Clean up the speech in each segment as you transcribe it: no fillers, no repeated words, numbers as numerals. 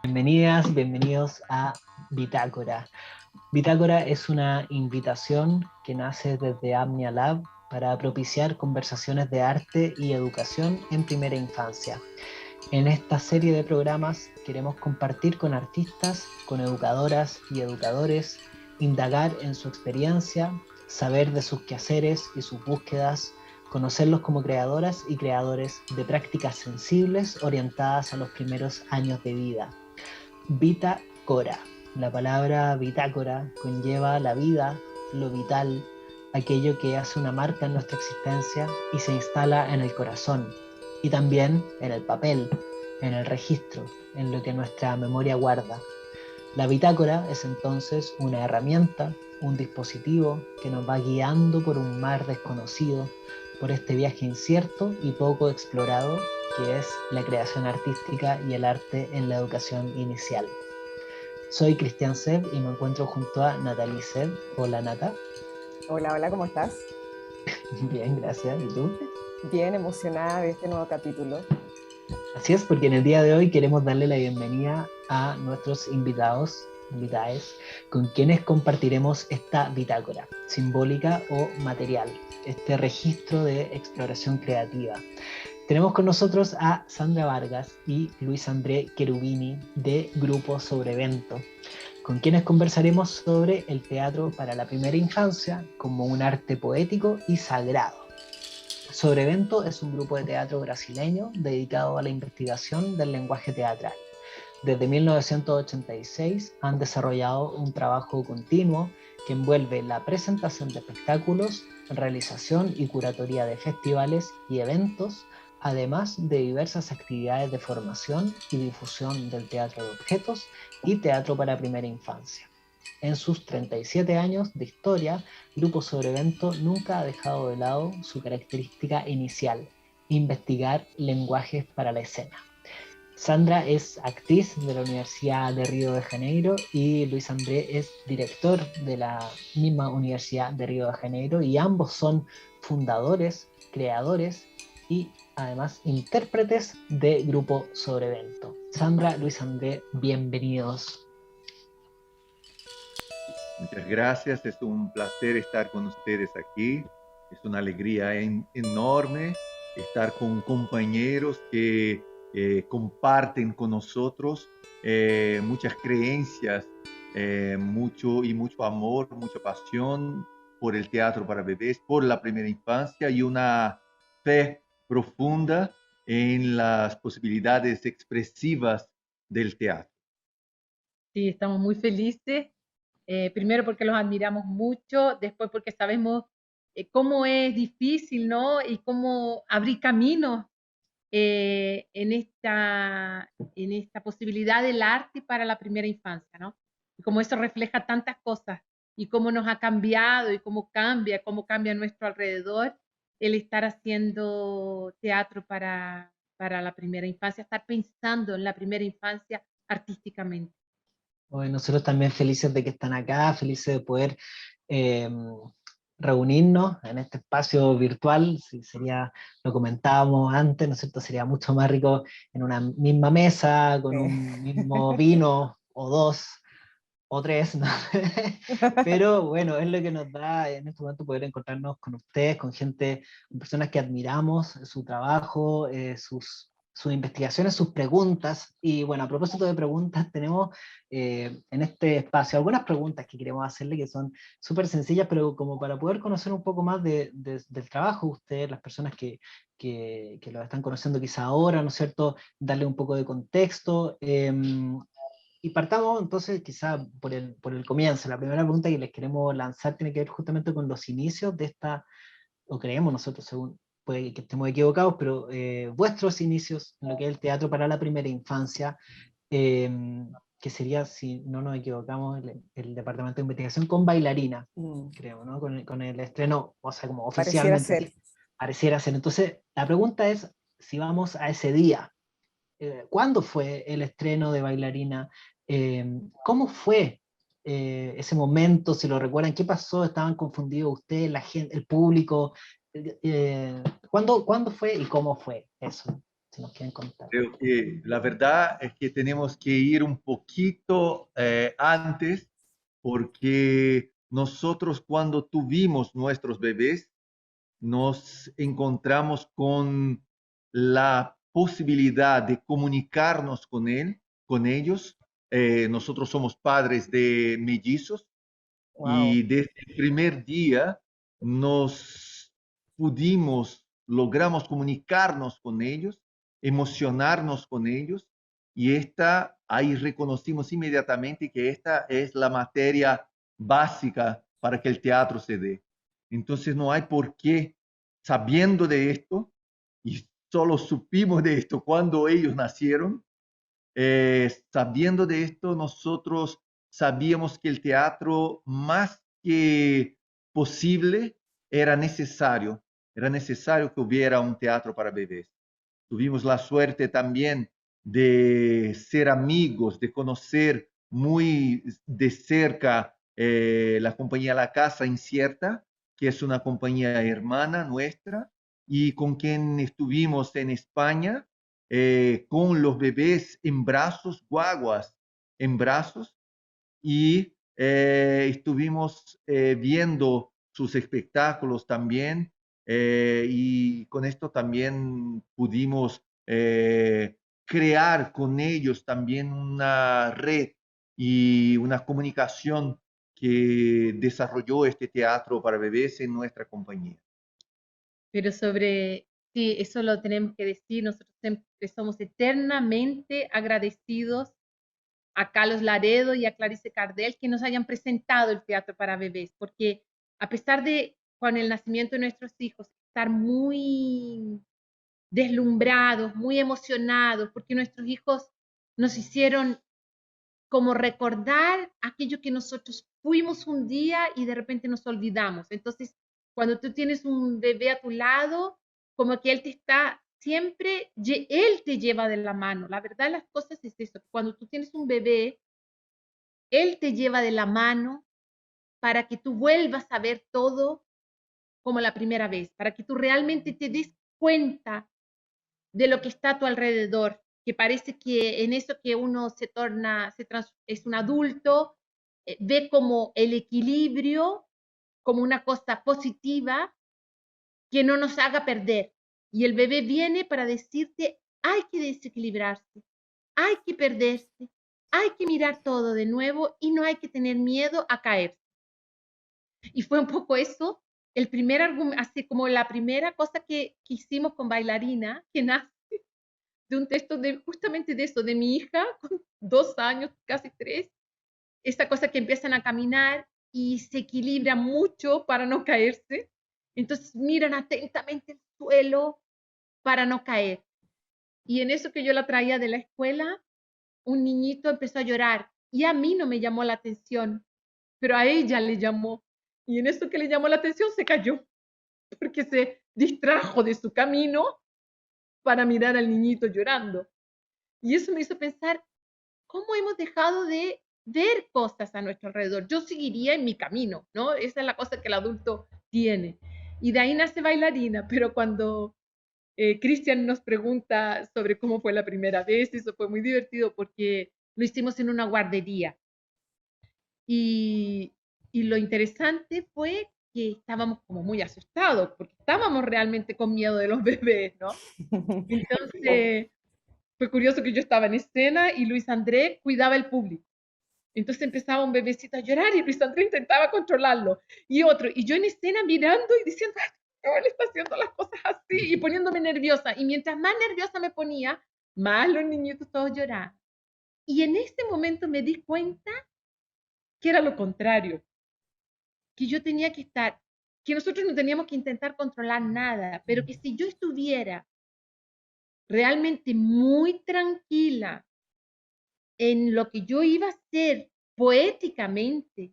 Bienvenidas, bienvenidos a Bitácora. Bitácora es una invitación que nace desde Amnia Lab para propiciar conversaciones de arte y educación en primera infancia. En esta serie de programas queremos compartir con artistas, con educadoras y educadores, indagar en su experiencia, saber de sus quehaceres y sus búsquedas, conocerlos como creadoras y creadores de prácticas sensibles orientadas a los primeros años de vida. Bitácora. La palabra bitácora conlleva la vida, lo vital, aquello que hace una marca en nuestra existencia y se instala en el corazón, y también en el papel, en el registro, en lo que nuestra memoria guarda. La bitácora es entonces una herramienta, un dispositivo que nos va guiando por un mar desconocido, por este viaje incierto y poco explorado que es la creación artística y el arte en la educación inicial. Soy Cristian Seb y me encuentro junto a Natalie Seb. Hola Nata. Hola, hola, ¿cómo estás? Bien, gracias. ¿Y tú? Bien emocionada de este nuevo capítulo. Así es, porque en el día de hoy queremos darle la bienvenida a nuestros invitados, invitadas, con quienes compartiremos esta bitácora, simbólica o material, este registro de exploración creativa. Tenemos con nosotros a Sandra Vargas y Luis André Cherubini de Grupo Sobrevento, con quienes conversaremos sobre el teatro para la primera infancia como un arte poético y sagrado. Sobrevento es un grupo de teatro brasileño dedicado a la investigación del lenguaje teatral. Desde 1986 han desarrollado un trabajo continuo que envuelve la presentación de espectáculos, realización y curatoría de festivales y eventos, además de diversas actividades de formación y difusión del teatro de objetos y teatro para primera infancia. En sus 37 años de historia, Grupo Sobrevento nunca ha dejado de lado su característica inicial: investigar lenguajes para la escena. Sandra es actriz de la Universidad de Río de Janeiro y Luis André es director de la misma Universidad de Río de Janeiro, y ambos son fundadores, creadores y además intérpretes de Grupo Sobrevento. Sandra, Luis André, bienvenidos. Muchas gracias, es un placer estar con ustedes aquí. Es una alegría enorme estar con compañeros que comparten con nosotros muchas creencias, mucho amor, mucha pasión por el teatro para bebés, por la primera infancia y una fe profunda en las posibilidades expresivas del teatro. Sí, estamos muy felices, primero porque los admiramos mucho, después porque sabemos cómo es difícil, ¿no? Y cómo abrir caminos en esta posibilidad del arte para la primera infancia, ¿no? Y cómo eso refleja tantas cosas y cómo nos ha cambiado y cómo cambia a nuestro alrededor el estar haciendo teatro para la primera infancia, estar pensando en la primera infancia artísticamente. Bueno, nosotros también felices de que están acá, felices de poder eh, reunirnos en este espacio virtual. Si sería, lo comentábamos antes, ¿no es cierto? Sería mucho más rico en una misma mesa, con un mismo vino o dos o tres, ¿no? Pero bueno, es lo que nos da en este momento poder encontrarnos con ustedes, con gente, con personas que admiramos su trabajo, sus investigaciones, sus preguntas. Y bueno, a propósito de preguntas, tenemos en este espacio algunas preguntas que queremos hacerle, que son súper sencillas, pero como para poder conocer un poco más del trabajo de ustedes, las personas que lo están conociendo quizá ahora, ¿no es cierto? Darle un poco de contexto. Y partamos entonces quizá por el comienzo. La primera pregunta que les queremos lanzar tiene que ver justamente con los inicios de esta, o creemos nosotros, según puede que estemos equivocados, pero vuestros inicios en lo que es el teatro para la primera infancia, eh, que sería, si no nos equivocamos, el Departamento de Investigación con bailarina, Mm, creo, ¿no? Con el estreno, o sea, como pareciera oficialmente ser. así, pareciera ser. Entonces, la pregunta es si vamos a ese día. ¿Cuándo fue el estreno de Bailarina? ¿Cómo fue ese momento? Si lo recuerdan, ¿qué pasó? ¿Estaban confundidos ustedes, la gente, el público? ¿Cuándo fue y cómo fue eso? se nos queden contar. Creo que la verdad es que tenemos que ir un poquito antes, porque nosotros cuando tuvimos nuestros bebés, nos encontramos con la posibilidad de comunicarnos con ellos. Nosotros somos padres de mellizos Wow. y desde el primer día nos logramos comunicarnos con ellos, emocionarnos con ellos, y ahí reconocimos inmediatamente que esta es la materia básica para que el teatro se dé. Entonces no hay por qué, sabiendo de esto, y solo supimos de esto cuando ellos nacieron, sabiendo de esto, nosotros sabíamos que el teatro, más que posible, era necesario que hubiera un teatro para bebés. Tuvimos la suerte también de ser amigos, de conocer muy de cerca la compañía La Casa Incierta, que es una compañía hermana nuestra, y con quien estuvimos en España con los bebés en brazos, guaguas en brazos, y estuvimos viendo sus espectáculos también, y con esto también pudimos crear con ellos también una red y una comunicación que desarrolló este teatro para bebés en nuestra compañía. Pero sí, eso lo tenemos que decir, nosotros siempre somos eternamente agradecidos a Carlos Laredo y a Clarice Cardel que nos hayan presentado el teatro para bebés, porque a pesar de con el nacimiento de nuestros hijos estar muy deslumbrados, muy emocionados, porque nuestros hijos nos hicieron como recordar aquello que nosotros fuimos un día y de repente nos olvidamos. Entonces, cuando tú tienes un bebé a tu lado, como que él te está siempre, él te lleva de la mano. La verdad de las cosas es eso. Cuando tú tienes un bebé, él te lleva de la mano para que tú vuelvas a ver todo como la primera vez, para que tú realmente te des cuenta de lo que está a tu alrededor, que parece que en eso que uno se torna, es un adulto, ve como el equilibrio, como una cosa positiva que no nos haga perder. Y el bebé viene para decirte, hay que desequilibrarse, hay que perderse, hay que mirar todo de nuevo y no hay que tener miedo a caer. Y fue un poco eso, el primer argumento, así como la primera cosa que hicimos con Bailarina, que nace de un texto de justamente de eso, de mi hija con 2 años, casi 3, esta cosa que empiezan a caminar y se equilibran mucho para no caerse, entonces miran atentamente el suelo para no caer. Y en eso que yo la traía de la escuela, un niñito empezó a llorar y a mí no me llamó la atención, pero a ella le llamó. Y en eso que le llamó la atención se cayó, porque se distrajo de su camino para mirar al niñito llorando. Y eso me hizo pensar, ¿cómo hemos dejado de ver cosas a nuestro alrededor? Yo seguiría en mi camino, ¿no? Esa es la cosa que el adulto tiene. Y de ahí nace Bailarina, pero cuando Cristian nos pregunta sobre cómo fue la primera vez, eso fue muy divertido porque lo hicimos en una guardería. Y, y lo interesante fue que estábamos como muy asustados, porque estábamos realmente con miedo de los bebés, ¿no? Entonces, fue curioso que yo estaba en escena y Luis André cuidaba el público. Entonces empezaba un bebecito a llorar y Luis André intentaba controlarlo. Y otro, y yo en escena mirando y diciendo, ay, no, él está haciendo las cosas así y poniéndome nerviosa. Y mientras más nerviosa me ponía, más los niñitos todos lloraban. Y en ese momento me di cuenta que era lo contrario, que yo tenía que estar, que nosotros no teníamos que intentar controlar nada, pero que si yo estuviera realmente muy tranquila en lo que yo iba a hacer poéticamente,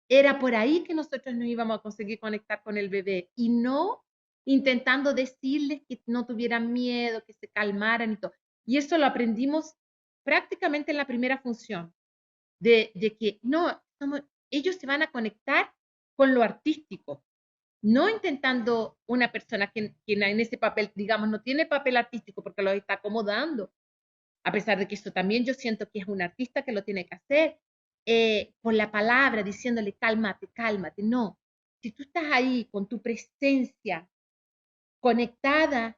era por ahí que nosotros nos íbamos a conseguir conectar con el bebé y no intentando decirles que no tuvieran miedo, que se calmaran y todo. Y eso lo aprendimos prácticamente en la primera función, de que no, ellos se van a conectar con lo artístico, no intentando una persona que en ese papel, digamos, no tiene papel artístico porque lo está acomodando, a pesar de que esto también yo siento que es un artista que lo tiene que hacer, por la palabra, diciéndole cálmate, cálmate. No, si tú estás ahí con tu presencia conectada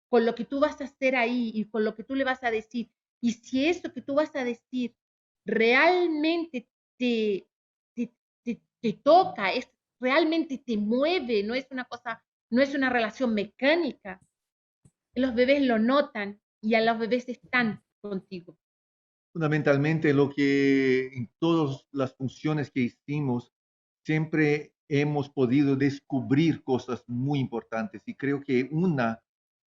con lo que tú vas a hacer ahí y con lo que tú le vas a decir, y si eso que tú vas a decir realmente te toca, realmente te mueve, no es una cosa, no es una relación mecánica, los bebés lo notan y a los bebés están contigo. Fundamentalmente lo que en todas las funciones que hicimos, siempre hemos podido descubrir cosas muy importantes. Y creo que una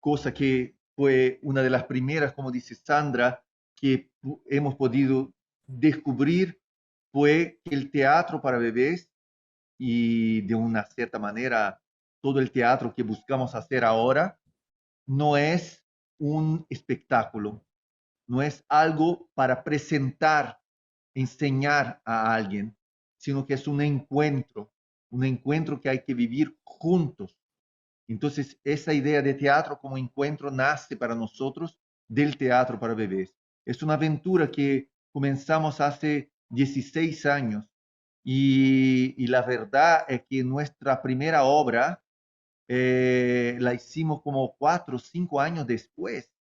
cosa que fue una de las primeras, como dice Sandra, que hemos podido descubrir fue que el teatro para bebés y de una cierta manera todo el teatro que buscamos hacer ahora no es un espectáculo, no es algo para presentar, enseñar a alguien, sino que es un encuentro que hay que vivir juntos. Entonces, esa idea de teatro como encuentro nace para nosotros del teatro para bebés. Es una aventura que comenzamos hace 16 años y la verdad es que nuestra primera obra la hicimos como 4 o 5 años después.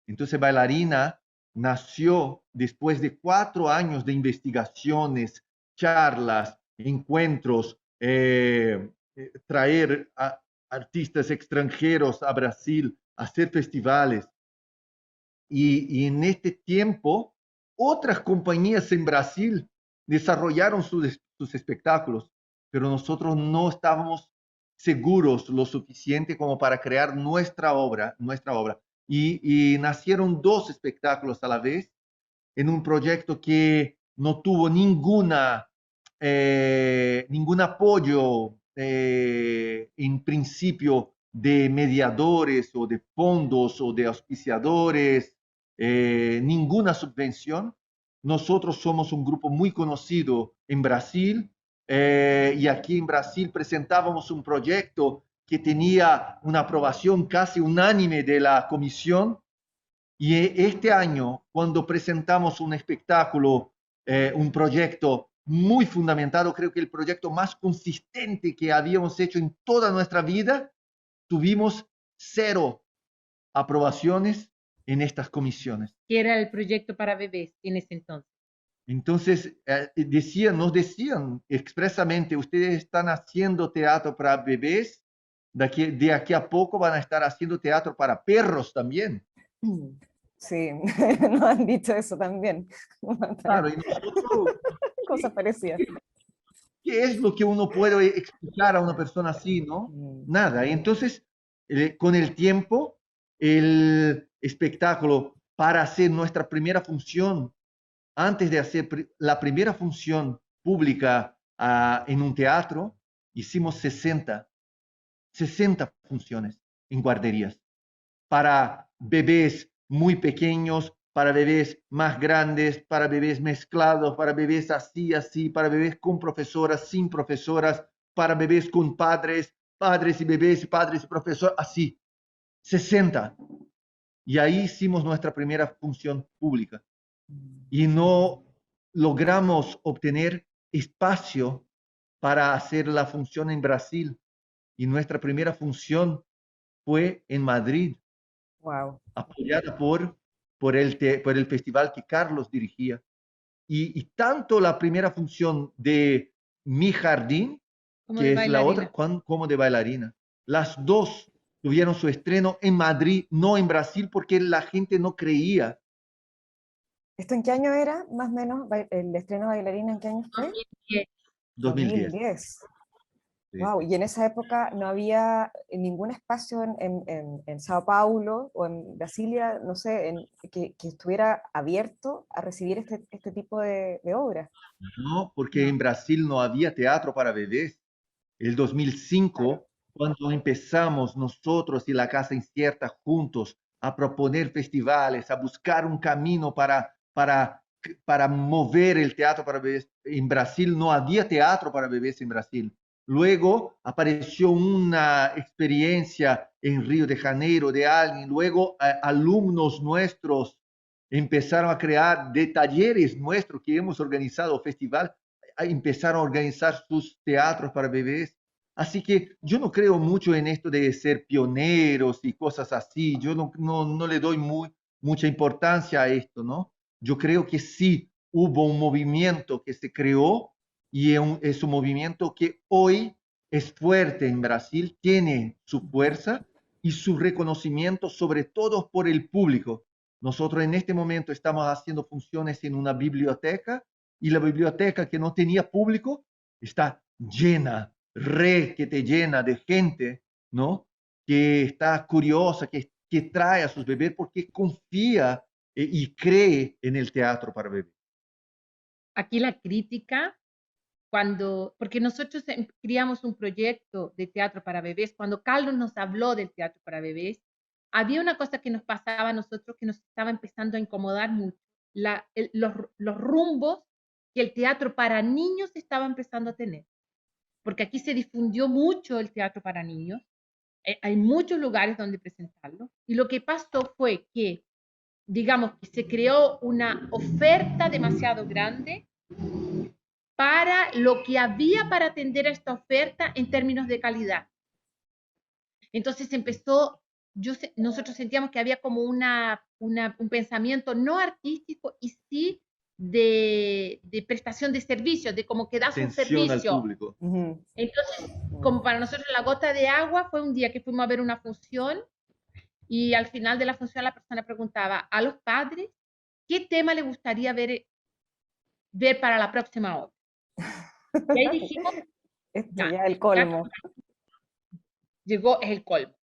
Entonces, Bailarina nació después de 4 años de investigaciones, charlas, encuentros, traer a artistas extranjeros a Brasil, hacer festivales. Y en este tiempo, otras compañías en Brasil desarrollaron sus espectáculos, pero nosotros no estábamos seguros lo suficiente como para crear nuestra obra. Y nacieron 2 espectáculos a la vez en un proyecto que no tuvo ningún apoyo en principio de mediadores o de fondos o de auspiciadores, ninguna subvención. Nosotros somos un grupo muy conocido en Brasil y aquí en Brasil presentábamos un proyecto que tenía una aprobación casi unánime de la comisión. Y este año, cuando presentamos un espectáculo, un proyecto muy fundamentado, creo que el proyecto más consistente que habíamos hecho en toda nuestra vida, tuvimos 0 aprobaciones en estas comisiones. Que era el proyecto para bebés en ese entonces. Entonces, nos decían expresamente, ustedes están haciendo teatro para bebés, de aquí a poco van a estar haciendo teatro para perros también. Sí, nos han dicho eso también. Claro, y nosotros, Cosas parecidas. ¿qué es lo que uno puede explicar a una persona así, no? Nada. Y entonces, con el tiempo, el espectáculo, para hacer nuestra primera función, antes de hacer la primera función pública en un teatro, hicimos 60 funciones en guarderías para bebés muy pequeños, para bebés más grandes, para bebés mezclados, para bebés así, para bebés con profesoras, sin profesoras, para bebés con padres, padres y bebés, padres y profesores, así, 60. Y ahí hicimos nuestra primera función pública. Y no logramos obtener espacio para hacer la función en Brasil. Y nuestra primera función fue en Madrid. Wow. Apoyada por el festival que Carlos dirigía. Y tanto la primera función de Mi Jardín, Como que de es la otra, bailarina. como de Bailarina. Las dos tuvieron su estreno en Madrid, no en Brasil, porque la gente no creía. ¿Esto en qué año era, más o menos, el estreno de Bailarina? ¿En qué año fue? 2010. 2010. Sí, Wow, sí. y en esa época no había ningún espacio en Sao Paulo o en Brasilia, no sé, que estuviera abierto a recibir este tipo de obras. No, porque No. en Brasil no había teatro para bebés. El 2005, Claro. cuando empezamos nosotros y la Casa Incierta juntos a proponer festivales, a buscar un camino para mover el teatro para bebés. En Brasil no había teatro para bebés en Brasil. luego apareció una experiencia en Río de Janeiro de alguien, luego alumnos nuestros empezaron a crear de talleres nuestros que hemos organizado, festival, empezaron a organizar sus teatros para bebés. Así que yo no creo mucho en esto de ser pioneros y cosas así. Yo no le doy mucha importancia a esto, ¿no? Yo creo que sí hubo un movimiento que se creó y es un movimiento que hoy es fuerte en Brasil, tiene su fuerza y su reconocimiento, sobre todo por el público. Nosotros en este momento estamos haciendo funciones en una biblioteca y la biblioteca que no tenía público está llena, que te llena de gente, ¿no? Que está curiosa, que trae a sus bebés porque confía y cree en el teatro para bebés. Aquí la crítica, porque nosotros criamos un proyecto de teatro para bebés, cuando Carlos nos habló del teatro para bebés, había una cosa que nos pasaba a nosotros que nos estaba empezando a incomodar mucho, los rumbos que el teatro para niños estaba empezando a tener. Porque aquí se difundió mucho el teatro para niños, hay muchos lugares donde presentarlo, y lo que pasó fue que, digamos, que se creó una oferta demasiado grande para lo que había para atender a esta oferta en términos de calidad. Entonces empezó, nosotros sentíamos que había como un pensamiento no artístico y sí de prestación de servicios, de como que das un servicio. Al público. Entonces, como para nosotros la gota de agua fue un día que fuimos a ver una función y al final de la función la persona preguntaba a los padres qué tema les gustaría ver para la próxima obra. Y ahí dijimos, ya el colmo. Llegó, es el colmo.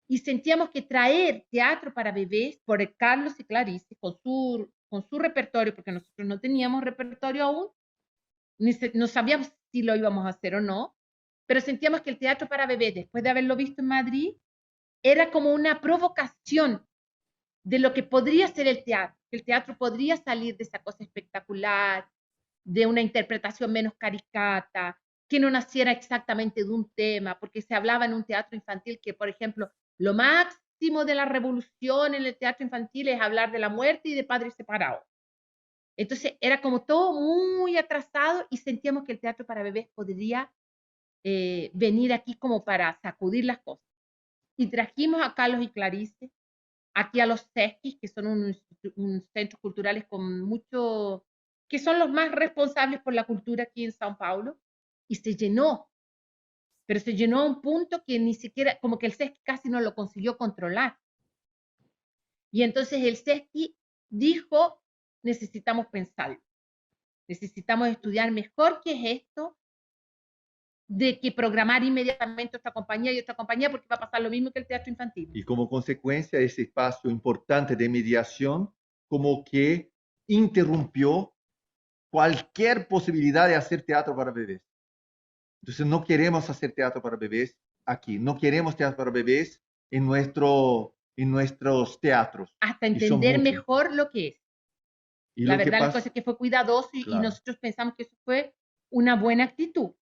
Y sentíamos que traer teatro para bebés por Carlos y Clarice con su repertorio, porque nosotros no teníamos repertorio aún, no sabíamos si lo íbamos a hacer o no, pero sentíamos que el teatro para bebés, después de haberlo visto en Madrid, era como una provocación de lo que podría ser el teatro, que el teatro podría salir de esa cosa espectacular, de una interpretación menos caricata, que no naciera exactamente de un tema, porque se hablaba en un teatro infantil que, por ejemplo, lo máximo de la revolución en el teatro infantil es hablar de la muerte y de padres separados. Entonces era como todo muy atrasado y sentíamos que el teatro para bebés podría venir aquí como para sacudir las cosas. Y trajimos a Carlos y Clarice aquí a los CESCIS, que son unos centros culturales con mucho, que son los más responsables por la cultura aquí en São Paulo, y se llenó, pero se llenó a un punto que ni siquiera, como que el CESCI casi no lo consiguió controlar. Y entonces el CESCI dijo, necesitamos pensarlo, necesitamos estudiar mejor qué es esto, de que programar inmediatamente otra compañía y otra compañía, porque va a pasar lo mismo que el teatro infantil. Y como consecuencia, ese espacio importante de mediación como que interrumpió cualquier posibilidad de hacer teatro para bebés. Entonces no queremos hacer teatro para bebés aquí, no queremos teatro para bebés en nuestros teatros. Hasta entender mejor lo que es. Y la verdad, la cosa es que fue cuidadoso y nosotros pensamos que eso fue una buena actitud.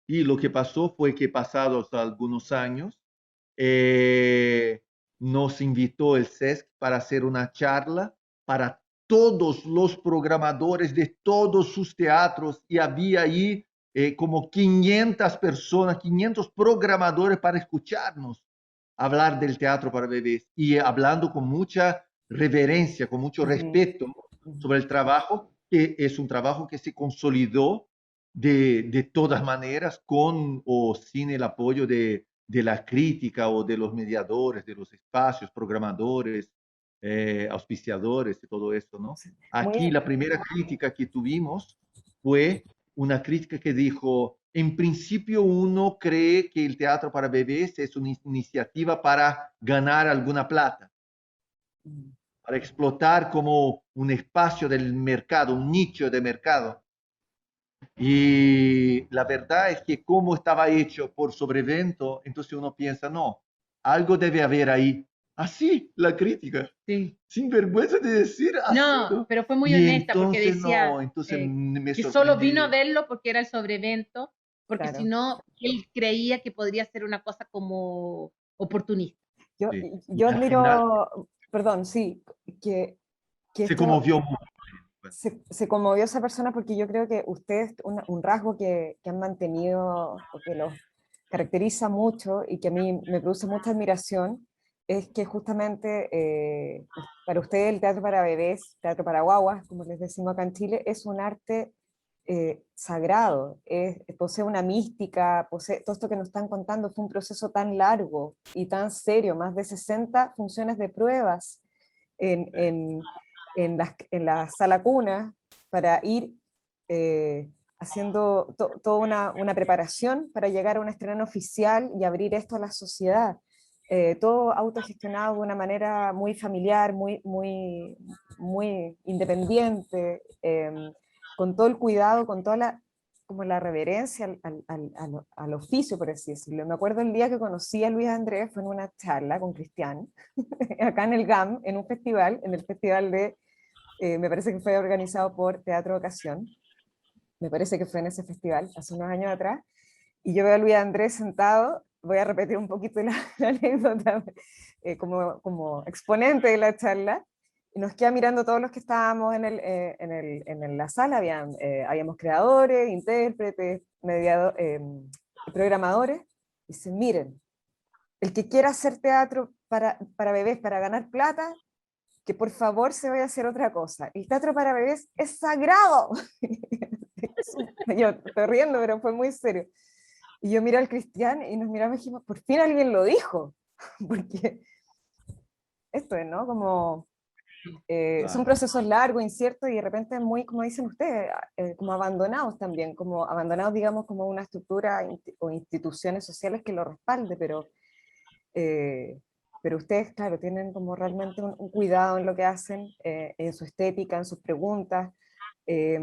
Y lo que pasó fue que pasados algunos años, nos invitó el CESC para hacer una charla para todos los programadores de todos sus teatros y había ahí como 500 personas, 500 programadores para escucharnos hablar del teatro para bebés y hablando con mucha reverencia, con mucho respeto sobre el trabajo, que es un trabajo que se consolidó de todas maneras, con o sin el apoyo de la crítica o de los mediadores, de los espacios, programadores, auspiciadores y todo eso, ¿no? Aquí la primera crítica que tuvimos fue una crítica que dijo, en principio uno cree que el teatro para bebés es una iniciativa para ganar alguna plata, para explotar como un espacio del mercado, un nicho de mercado. Y la verdad es que como estaba hecho por Sobrevento, entonces uno piensa, no, algo debe haber ahí. Así, la crítica. Sí. Sin vergüenza de decir así. No, pero fue muy honesta porque decía no, entonces me que solo vino a verlo porque era el Sobrevento porque si claro. no, él creía que podría ser una cosa como oportunista. Yo, Sí. Y yo al final admiro, perdón, sí, que se esto conmovió mucho. Bueno, se conmovió esa persona porque yo creo que ustedes, un rasgo que han mantenido, o que los caracteriza mucho y que a mí me produce mucha admiración, es que justamente para ustedes el teatro para bebés, teatro para guaguas, como les decimos acá en Chile, es un arte sagrado, posee una mística, posee, todo esto que nos están contando fue un proceso tan largo y tan serio, más de 60 funciones de pruebas en, en, en la sala cuna para ir haciendo toda una preparación para llegar a un estreno oficial y abrir esto a la sociedad. Todo autogestionado de una manera muy familiar, muy independiente, con todo el cuidado, con toda como la reverencia al oficio, por así decirlo. Me acuerdo el día que conocí a Luis Andrés, fue en una charla con Cristian, acá en el GAM, en un festival, en el festival de, me parece que fue organizado por Teatro Ocasión, me parece que fue en ese festival, hace unos años atrás, y yo veo a Luis Andrés sentado, voy a repetir un poquito la anécdota, como exponente de la charla, y nos queda mirando todos los que estábamos en la sala, habíamos creadores, intérpretes, programadores, y dice, miren, el que quiera hacer teatro para bebés, para ganar plata, que por favor se vaya a hacer otra cosa. El teatro para bebés es sagrado. Yo estoy riendo, pero fue muy serio. Y yo miré al Cristian y nos miramos y dijimos, por fin alguien lo dijo. Porque esto es, ¿no? Como son claro. procesos largos, inciertos y de repente muy, como dicen ustedes, como abandonados también, como abandonados, digamos, como una estructura o instituciones sociales que lo respalde, eh, pero ustedes, claro, tienen como realmente un cuidado en lo que hacen, en su estética, en sus preguntas. eh,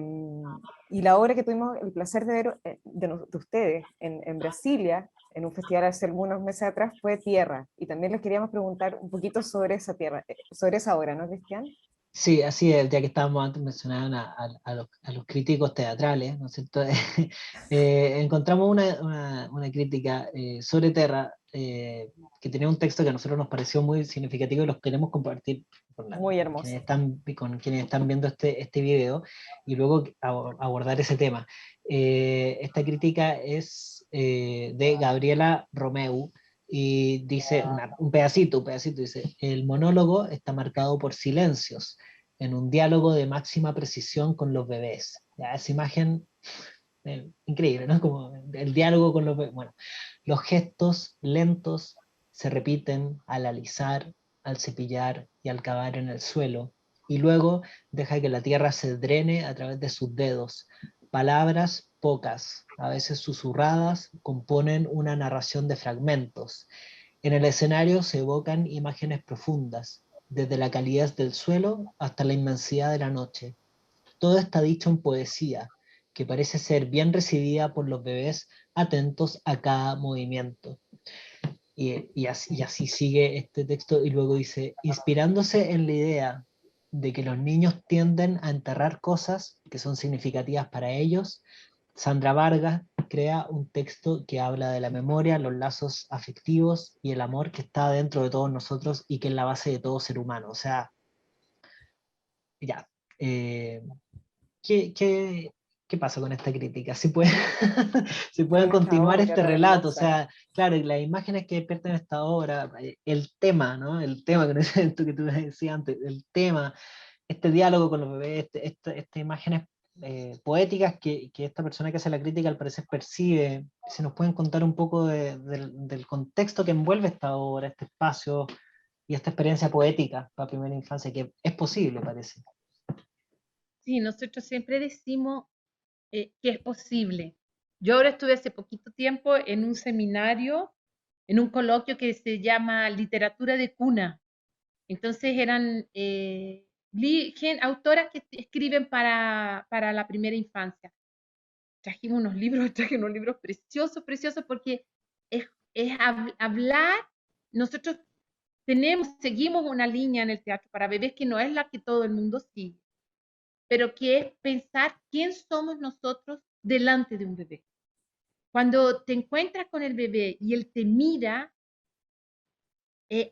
y la obra que tuvimos el placer de ver de ustedes en Brasilia, en un festival hace algunos meses atrás, fue Tierra. Y también les queríamos preguntar un poquito sobre esa tierra, sobre esa obra, ¿no, Cristian? Sí, así es, ya que estábamos antes mencionando a los críticos teatrales, ¿no es cierto? Encontramos una crítica sobre Terra, que tenía un texto que a nosotros nos pareció muy significativo y los queremos compartir Muy hermoso. con quienes están viendo este video y luego abordar ese tema. Esta crítica es de Gabriela Romeu, y dice un pedacito, dice, el monólogo está marcado por silencios, en un diálogo de máxima precisión con los bebés. Ya, esa imagen, increíble, ¿no? Como el diálogo con los bebés. Bueno, los gestos lentos se repiten al alisar, al cepillar y al cavar en el suelo, y luego deja que la tierra se drene a través de sus dedos. Palabras pocas, a veces susurradas, componen una narración de fragmentos. En el escenario se evocan imágenes profundas, desde la calidez del suelo hasta la inmensidad de la noche. Todo está dicho en poesía, que parece ser bien recibida por los bebés atentos a cada movimiento. Y así sigue este texto y luego dice, inspirándose en la idea de que los niños tienden a enterrar cosas que son significativas para ellos, Sandra Vargas crea un texto que habla de la memoria, los lazos afectivos y el amor que está dentro de todos nosotros y que es la base de todo ser humano. O sea, ya. Eh, ¿qué, qué, qué pasa con esta crítica? Si puede, si puede Con esta continuar obra este tan relato, o hermosa. sea, claro, y las imágenes que despiertan esta obra, el tema, ¿no? El tema que, que tú decías antes, el tema, este diálogo con los bebés, estas imágenes poéticas que esta persona que hace la crítica al parecer percibe. Si nos pueden contar un poco del contexto que envuelve esta obra, este espacio y esta experiencia poética para primera infancia, que es posible, parece. Sí, nosotros siempre decimos que es posible. Yo ahora estuve hace poquito tiempo en un seminario, en un coloquio que se llama Literatura de Cuna. Entonces eran autoras que escriben para la primera infancia. Trajimos unos libros, traje unos libros preciosos, preciosos, porque es hablar, nosotros seguimos una línea en el teatro para bebés que no es la que todo el mundo sigue, pero que es pensar quién somos nosotros delante de un bebé. Cuando te encuentras con el bebé y él te mira,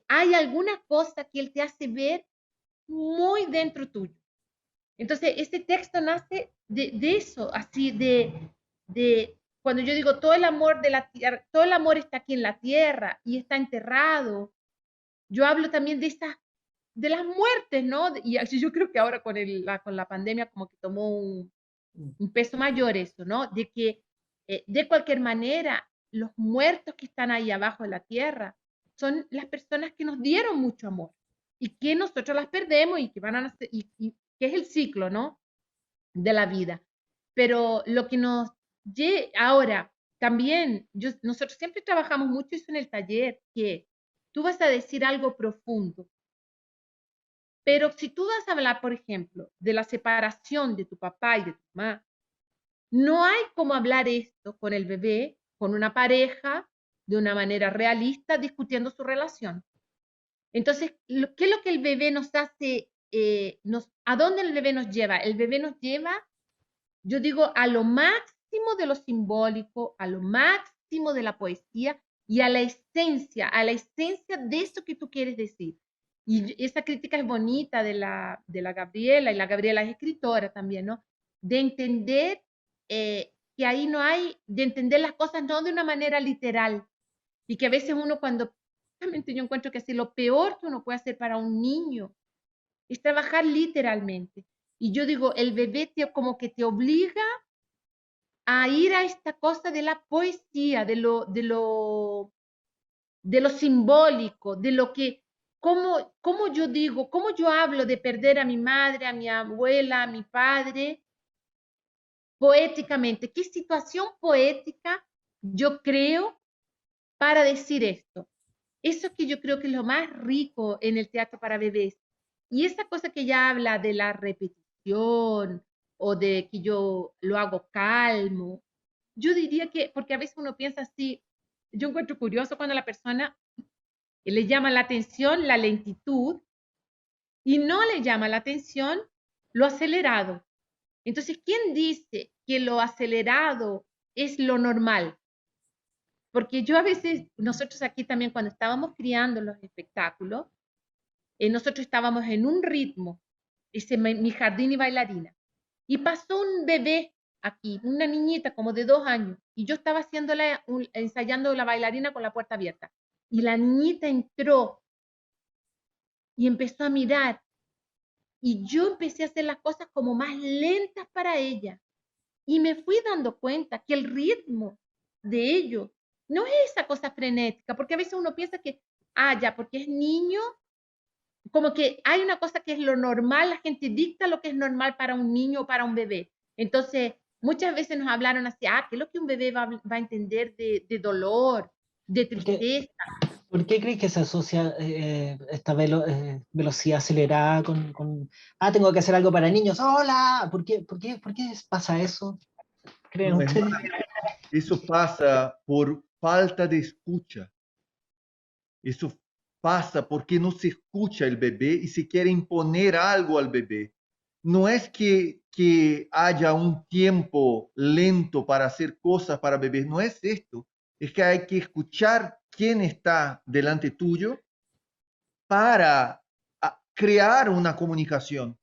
hay alguna cosa que él te hace ver muy dentro tuyo. Entonces, este texto nace de eso, así de cuando yo digo todo el amor de la tierra, todo el amor está aquí en la tierra y está enterrado. Yo hablo también de estas, de las muertes, ¿no? Y así yo creo que ahora con la pandemia como que tomó un peso mayor eso, ¿no? De que de cualquier manera los muertos que están ahí abajo de la tierra son las personas que nos dieron mucho amor y que nosotros las perdemos y que van a nacer, y que es el ciclo, ¿no? De la vida. Pero lo que nos ahora también, nosotros siempre trabajamos mucho eso en el taller, que tú vas a decir algo profundo, pero si tú vas a hablar, por ejemplo, de la separación de tu papá y de tu mamá, no hay como hablar esto con el bebé, con una pareja, de una manera realista, discutiendo su relación. Entonces, ¿qué es lo que el bebé nos hace? ¿A dónde el bebé nos lleva? El bebé nos lleva, yo digo, a lo máximo de lo simbólico, a lo máximo de la poesía y a la esencia de eso que tú quieres decir. Y esa crítica es bonita de la Gabriela, y la Gabriela es escritora también, ¿no? De entender que ahí no hay, de entender las cosas no de una manera literal, y que a veces uno cuando, realmente yo encuentro que así lo peor que uno puede hacer para un niño es trabajar literalmente. Y yo digo, el bebé como que te obliga a ir a esta cosa de la poesía, de lo simbólico, de lo que, cómo yo digo, cómo yo hablo de perder a mi madre, a mi abuela, a mi padre, poéticamente. ¿Qué situación poética yo creo para decir esto? Eso que yo creo que es lo más rico en el teatro para bebés. Y esa cosa que ya habla de la repetición o de que yo lo hago calmo, yo diría que, porque a veces uno piensa así, yo encuentro curioso cuando a la persona le llama la atención la lentitud y no le llama la atención lo acelerado. Entonces, ¿quién dice que lo acelerado es lo normal? Porque yo a veces, nosotros aquí también cuando estábamos criando los espectáculos, nosotros estábamos en un ritmo, mi jardín y bailarina, y pasó un bebé aquí, una niñita como de 2 años, y yo estaba ensayando la bailarina con la puerta abierta, y la niñita entró y empezó a mirar, y yo empecé a hacer las cosas como más lentas para ella, y me fui dando cuenta que el ritmo de ello no es esa cosa frenética, porque a veces uno piensa que, ya, porque es niño, como que hay una cosa que es lo normal, la gente dicta lo que es normal para un niño o para un bebé. Entonces, muchas veces nos hablaron así, ¿qué es lo que un bebé va a entender de dolor, de tristeza? ¿Por qué crees que se asocia esta velocidad acelerada tengo que hacer algo para niños? ¡Hola! ¿Por qué pasa eso? ¿Creen No, ustedes? eso pasa por falta de escucha. Eso pasa porque no se escucha el bebé y se quiere imponer algo al bebé. No es que haya un tiempo lento para hacer cosas para bebés, no es esto. Es que hay que escuchar quién está delante tuyo para crear una comunicación.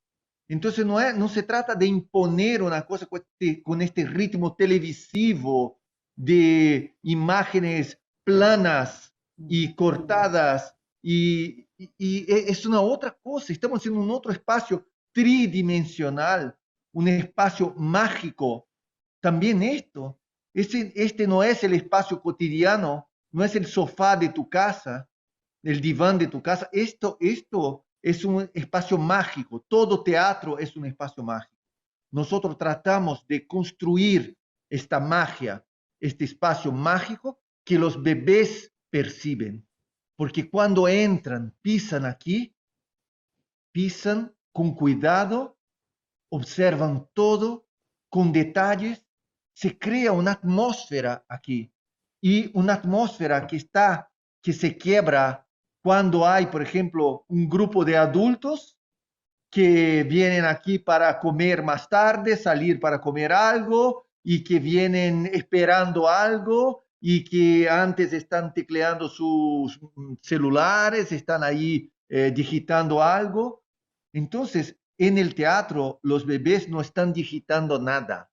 Entonces no se trata de imponer una cosa con este ritmo televisivo de imágenes planas y cortadas y es una otra cosa. Estamos en un otro espacio tridimensional, un espacio mágico. También este no es el espacio cotidiano, no es el sofá de tu casa, el diván de tu casa. Esto es un espacio mágico. Todo teatro es un espacio mágico. Nosotros tratamos de construir esta magia, este espacio mágico que los bebés perciben. Porque cuando entran, pisan aquí, pisan con cuidado, observan todo con detalles, se crea una atmósfera aquí y una atmósfera que se quiebra cuando hay, por ejemplo, un grupo de adultos que vienen aquí para comer más tarde, salir para comer algo y que vienen esperando algo y que antes están tecleando sus celulares, están ahí digitando algo. Entonces, en el teatro, los bebés no están digitando nada,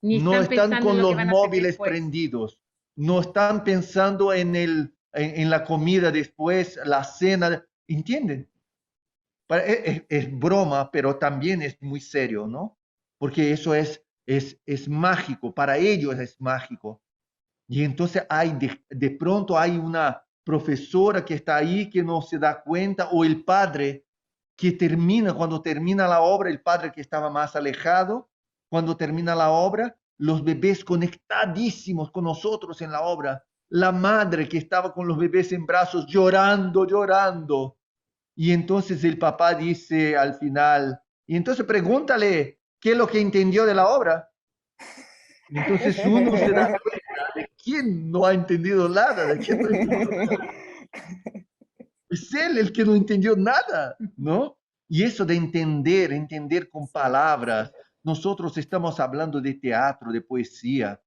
Ni no están están pensando en con lo que los van a hacer móviles después. prendidos, no están pensando en la comida después, la cena, ¿entienden? Es broma, pero también es muy serio, ¿no? Porque eso es mágico, para ellos es mágico. Y entonces de pronto hay una profesora que está ahí que no se da cuenta, o el padre que termina, cuando termina la obra, el padre que estaba más alejado, cuando termina la obra, los bebés conectadísimos con nosotros en la obra, la madre que estaba con los bebés en brazos llorando, llorando. Y entonces el papá dice al final, y entonces pregúntale qué es lo que entendió de la obra. Y entonces uno se da cuenta de quién no ha entendido nada, de quién no ha entendido nada. Es él el que no entendió nada, ¿no? Y eso de entender, entender con palabras. Nosotros estamos hablando de teatro, de poesía.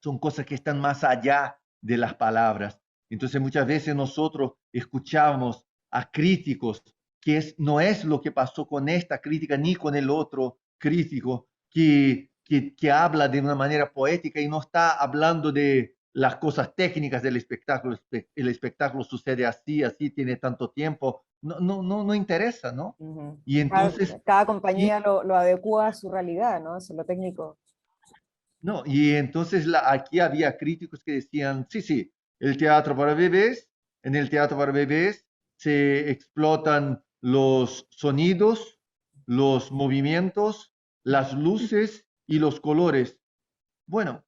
Son cosas que están más allá de las palabras. Entonces muchas veces nosotros escuchamos a críticos no es lo que pasó con esta crítica ni con el otro crítico que habla de una manera poética y no está hablando de las cosas técnicas del espectáculo. El espectáculo sucede así, así, tiene tanto tiempo. No, no, no, no interesa, ¿no? Ujú. Y entonces, Cada y, compañía lo adecua a su realidad, ¿no? Eso es lo técnico. no, y entonces aquí había críticos que decían, sí, sí, el teatro para bebés, en el teatro para bebés se explotan los sonidos, los movimientos, las luces y los colores. Bueno,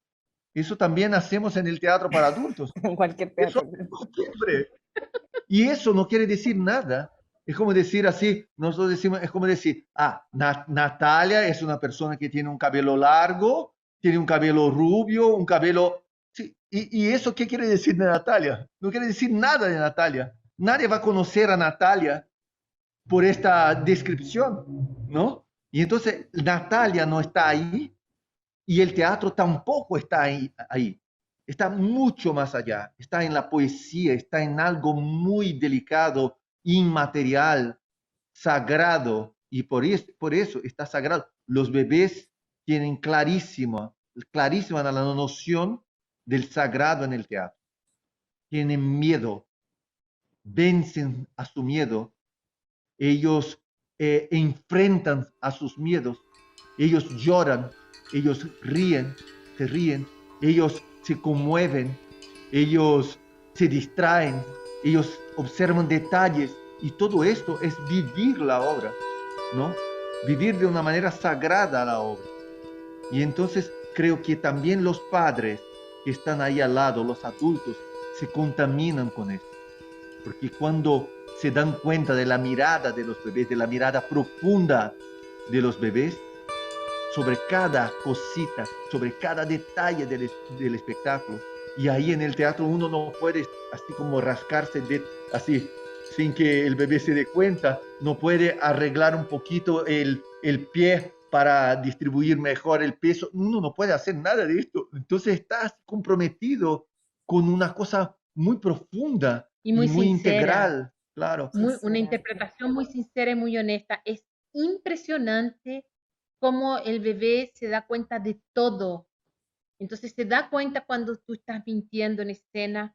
eso también hacemos en el teatro para adultos. En cualquier Eso teatro. siempre. Y eso no quiere decir nada. Es como decir así, nosotros decimos, es como decir, Natalia es una persona que tiene un cabello largo, tiene un cabello rubio, un cabello... Sí, ¿y eso qué quiere decir de Natalia? No quiere decir nada de Natalia. Nadie va a conocer a Natalia por esta descripción, ¿no? Y entonces Natalia no está ahí y el teatro tampoco está ahí. Está mucho más allá, está en la poesía, está en algo muy delicado, inmaterial, sagrado, y por eso está sagrado. Los bebés tienen clarísima la noción del sagrado en el teatro. Tienen miedo, vencen a su miedo, ellos enfrentan a sus miedos, ellos lloran, ellos se ríen, ellos se conmueven, ellos se distraen, ellos observan detalles y todo esto es vivir la obra, ¿no? Vivir de una manera sagrada la obra. Y entonces creo que también los padres que están ahí al lado, los adultos, se contaminan con esto. Porque cuando se dan cuenta de la mirada de los bebés, de la mirada profunda de los bebés, sobre cada cosita, sobre cada detalle del espectáculo. Y ahí en el teatro uno no puede así como rascarse así sin que el bebé se dé cuenta, no puede arreglar un poquito el pie para distribuir mejor el peso, uno no puede hacer nada de esto. Entonces estás comprometido con una cosa muy profunda Y y muy muy sincera, integral, claro. una Sincera. interpretación muy sincera y muy honesta. Es impresionante cómo el bebé se da cuenta de todo. Entonces se da cuenta cuando tú estás mintiendo en escena.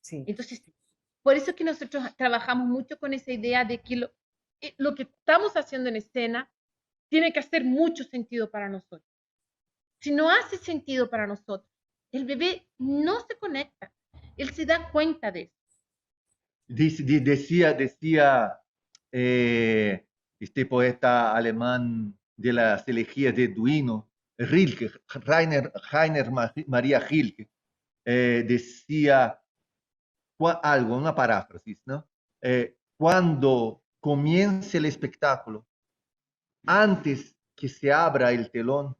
Sí. Entonces, por eso es que nosotros trabajamos mucho con esa idea de que lo que estamos haciendo en escena tiene que hacer mucho sentido para nosotros. Si no hace sentido para nosotros, el bebé no se conecta. Él se da cuenta de eso. Decía este poeta alemán de las elegías de Duino, Rilke, Rainer Maria Rilke, decía algo, una paráfrasis, ¿no? Cuando comience el espectáculo, antes que se abra el telón,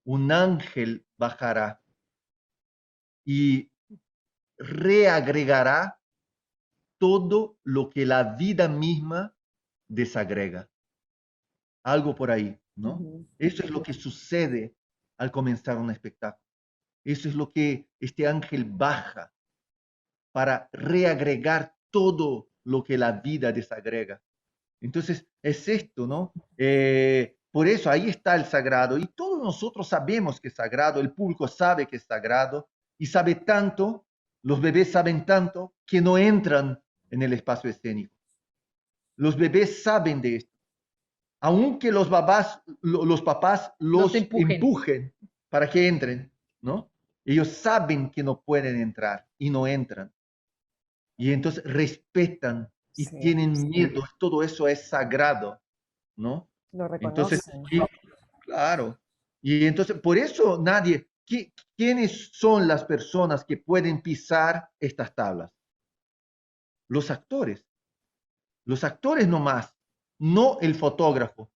un ángel bajará y reagregará todo lo que la vida misma desagrega. Algo por ahí, ¿no? Ujú. Eso es lo que sucede al comenzar un espectáculo. Eso es lo que este ángel baja para reagregar todo lo que la vida desagrega. Entonces, es esto, ¿no? Por eso ahí está el sagrado y todos nosotros sabemos que es sagrado, el público sabe que es sagrado y sabe tanto, los bebés saben tanto que no entran en el espacio escénico. Los bebés saben de esto, aunque los papás los empujen para que entren, ¿no? Ellos saben que no pueden entrar y no entran. Y entonces respetan y Sí, tienen miedo. Todo eso es sagrado, ¿no? lo Entonces, reconocen. claro. Y entonces, por eso nadie, ¿quiénes son las personas que pueden pisar estas tablas? Los actores. Los actores nomás, no el fotógrafo,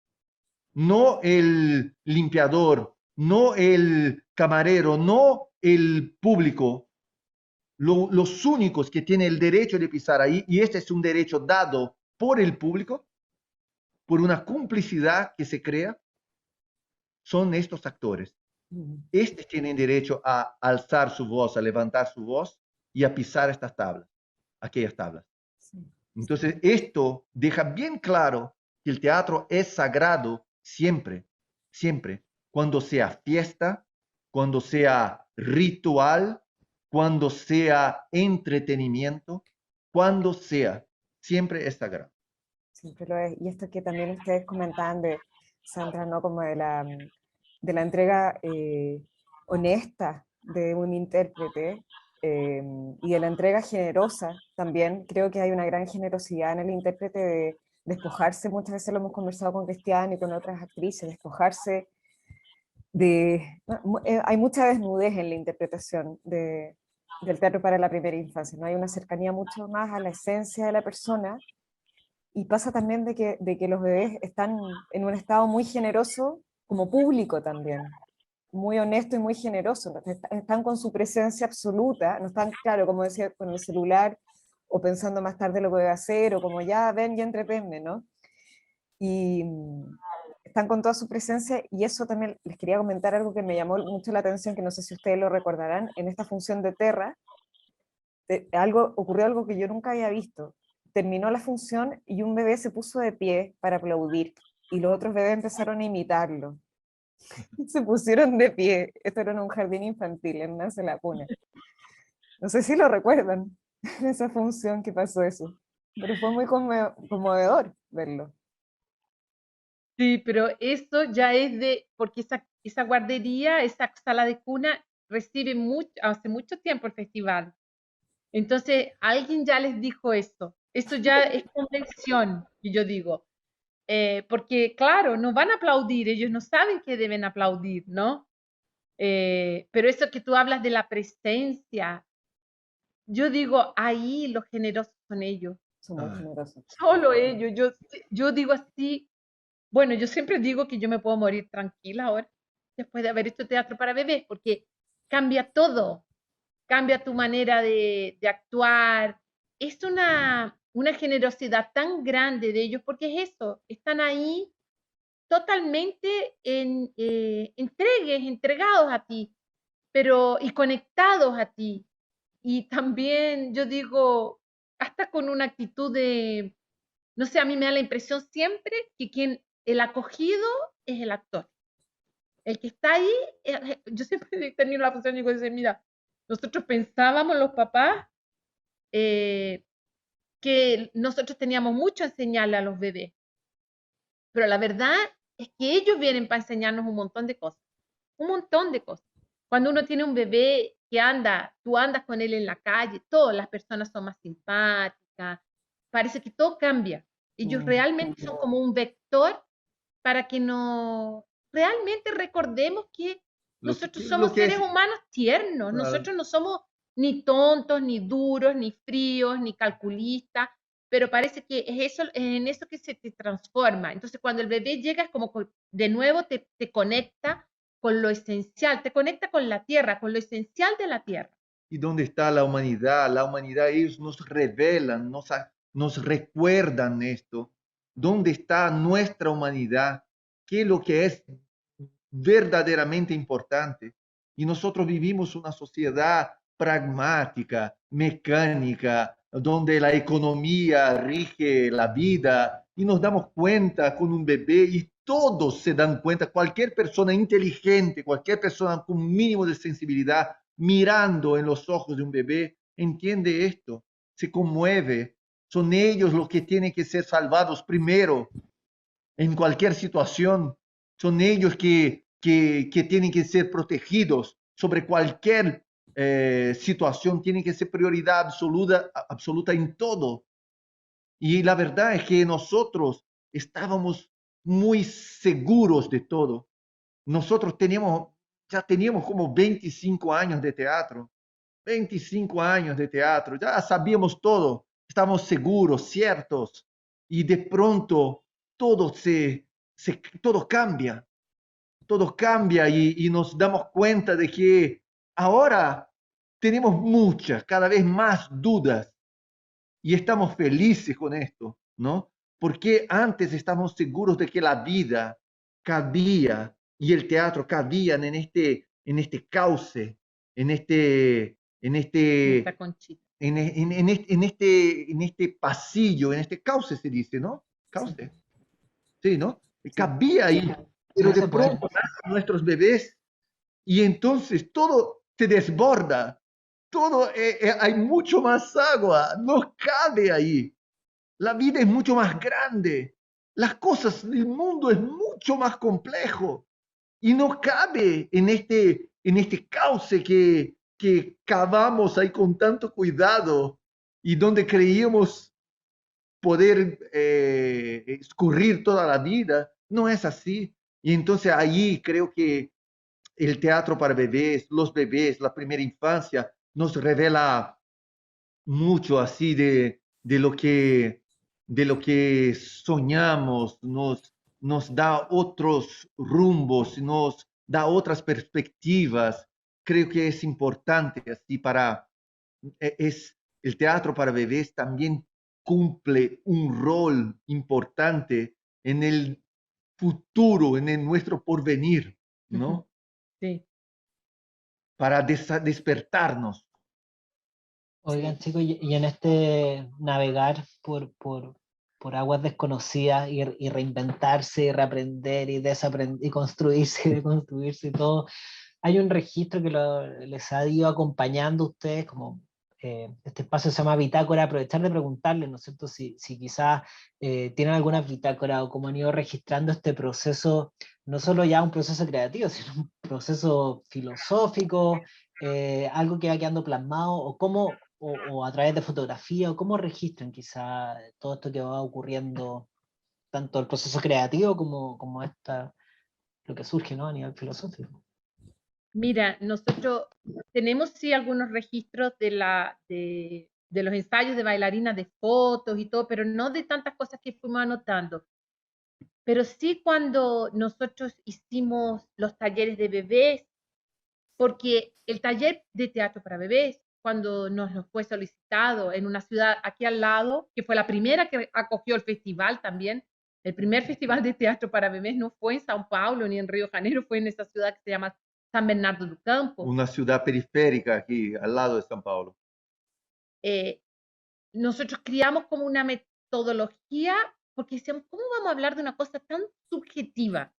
no el limpiador, no el camarero, no el público. Los únicos que tienen el derecho de pisar ahí, y este es un derecho dado por el público, por una complicidad que se crea, son estos actores. Estos tienen derecho a alzar su voz, a levantar su voz y a pisar estas tablas, aquellas tablas. Sí. Entonces, esto deja bien claro que el teatro es sagrado siempre, siempre, cuando sea fiesta, cuando sea ritual, cuando sea entretenimiento, cuando sea, siempre es sagrado. Siempre lo es. Y esto que también ustedes comentaban de Sandra, ¿no? Como de la entrega honesta de un intérprete y de la entrega generosa también. Creo que hay una gran generosidad en el intérprete de despojarse, muchas veces lo hemos conversado con Cristian y con otras actrices, despojarse hay mucha desnudez en la interpretación del teatro para la primera infancia, ¿no? Hay una cercanía mucho más a la esencia de la persona. Y pasa también de que los bebés están en un estado muy generoso como público también, muy honesto y muy generoso. Están con su presencia absoluta, no están, claro, como decía, con el celular o pensando más tarde lo que voy a hacer, o como ya ven, ya entretenme, ¿no? Y están con toda su presencia, y eso también les quería comentar algo que me llamó mucho la atención, que no sé si ustedes lo recordarán, en esta función de Terra, ocurrió algo que yo nunca había visto. Terminó la función y un bebé se puso de pie para aplaudir y los otros bebés empezaron a imitarlo. Se pusieron de pie. Esto era en un jardín infantil, en una la cuna. No sé si lo recuerdan, esa función que pasó eso. Pero fue muy conmovedor verlo. Sí, pero eso ya es porque esa guardería, esa sala de cuna, recibe hace mucho tiempo el festival. Entonces, alguien ya les dijo eso. Eso ya es convención, y yo digo. Porque, claro, no van a aplaudir, ellos no saben que deben aplaudir, ¿no? Pero eso que tú hablas de la presencia, yo digo, ahí los generosos son ellos, Son muy generosos. solo ellos. Yo digo así, bueno, yo siempre digo que yo me puedo morir tranquila ahora, después de haber hecho teatro para bebés, porque cambia todo, cambia tu manera de actuar. Es una generosidad tan grande de ellos, porque es eso, están ahí totalmente entregados a ti, y conectados a ti. Y también yo digo, hasta con una actitud de, no sé, a mí me da la impresión siempre que el acogido es el actor. El que está ahí, yo siempre he tenido la función y digo, mira, nosotros pensábamos los papás que nosotros teníamos mucho a enseñarle a los bebés, pero la verdad es que ellos vienen para enseñarnos un montón de cosas, un montón de cosas. Cuando uno tiene un bebé que tú andas con él en la calle, todas las personas son más simpáticas, parece que todo cambia. Ellos realmente son como un vector para que realmente recordemos que nosotros somos seres humanos tiernos, nosotros no somos ni tontos, ni duros, ni fríos, ni calculistas, pero parece que es eso, en eso que se te transforma. Entonces, cuando el bebé llega, es como que de nuevo te conecta con lo esencial, te conecta con la tierra, con lo esencial de la tierra. ¿Y dónde está la humanidad? La humanidad, ellos nos revelan, nos recuerdan esto. ¿Dónde está nuestra humanidad? ¿Qué es lo que es verdaderamente importante. Y nosotros vivimos una sociedad pragmática, mecánica, donde la economía rige la vida y nos damos cuenta con un bebé y todos se dan cuenta, cualquier persona inteligente, cualquier persona con un mínimo de sensibilidad, mirando en los ojos de un bebé, entiende esto, se conmueve. Son ellos los que tienen que ser salvados primero en cualquier situación. Son ellos que tienen que ser protegidos sobre cualquier situación, tienen que ser prioridad absoluta en todo. Y la verdad es que nosotros estábamos muy seguros de todo. Nosotros ya teníamos como 25 años de teatro, 25 años de teatro, ya sabíamos todo, estábamos seguros, ciertos, y de pronto todo todo cambia, todo cambia y nos damos cuenta de que ahora tenemos muchas, cada vez más dudas y estamos felices con esto, ¿no? Porque antes estamos seguros de que la vida cabía y el teatro cabían en este cauce, en este, en Nuestra este, Conchita. en este pasillo, en este cauce se dice, ¿no? Sí, Cauce, sí, ¿no? sí. Cabía ahí, pero Sí, de se puede. pronto nacen nuestros bebés y entonces todo se desborda, todo, hay mucho más agua, no cabe ahí. La vida es mucho más grande, las cosas del mundo es mucho más complejo y no cabe en este cauce que cavamos ahí con tanto cuidado y donde creíamos poder escurrir toda la vida. No es así. Y entonces ahí creo que el teatro para bebés, los bebés, la primera infancia, nos revela mucho así de lo que soñamos, nos da otros rumbos, nos da otras perspectivas. Creo que es importante así es el teatro para bebés también cumple un rol importante en el futuro, en nuestro porvenir, Ujú. ¿no? Sí. Para despertarnos. Oigan, Sí. chicos, y en este navegar por aguas desconocidas y reinventarse y reaprender y desaprender y construirse y deconstruirse y todo, hay un registro que les ha ido acompañando a ustedes, como este espacio se llama Bitácora, aprovechar de preguntarles, ¿no es cierto?, si quizás tienen alguna bitácora o cómo han ido registrando este proceso, no solo ya un proceso creativo, sino un proceso filosófico, algo que va quedando plasmado, o cómo, o a través de fotografía, o cómo registran quizá todo esto que va ocurriendo, tanto el proceso creativo como lo que surge, ¿no?, a nivel filosófico. Mira, nosotros tenemos sí algunos registros de los ensayos de bailarinas, de fotos y todo, pero no de tantas cosas que fuimos anotando. Pero sí cuando nosotros hicimos los talleres de bebés, porque el taller de teatro para bebés, cuando nos fue solicitado en una ciudad aquí al lado, que fue la primera que acogió el festival también, el primer festival de teatro para bebés no fue en Sao Paulo ni en Río de Janeiro, fue en esa ciudad que se llama San Bernardo do Campo. Una ciudad periférica aquí al lado de São Paulo. Eh, nosotros criamos como una metodología, porque decíamos, ¿cómo vamos a hablar de una cosa tan subjetiva?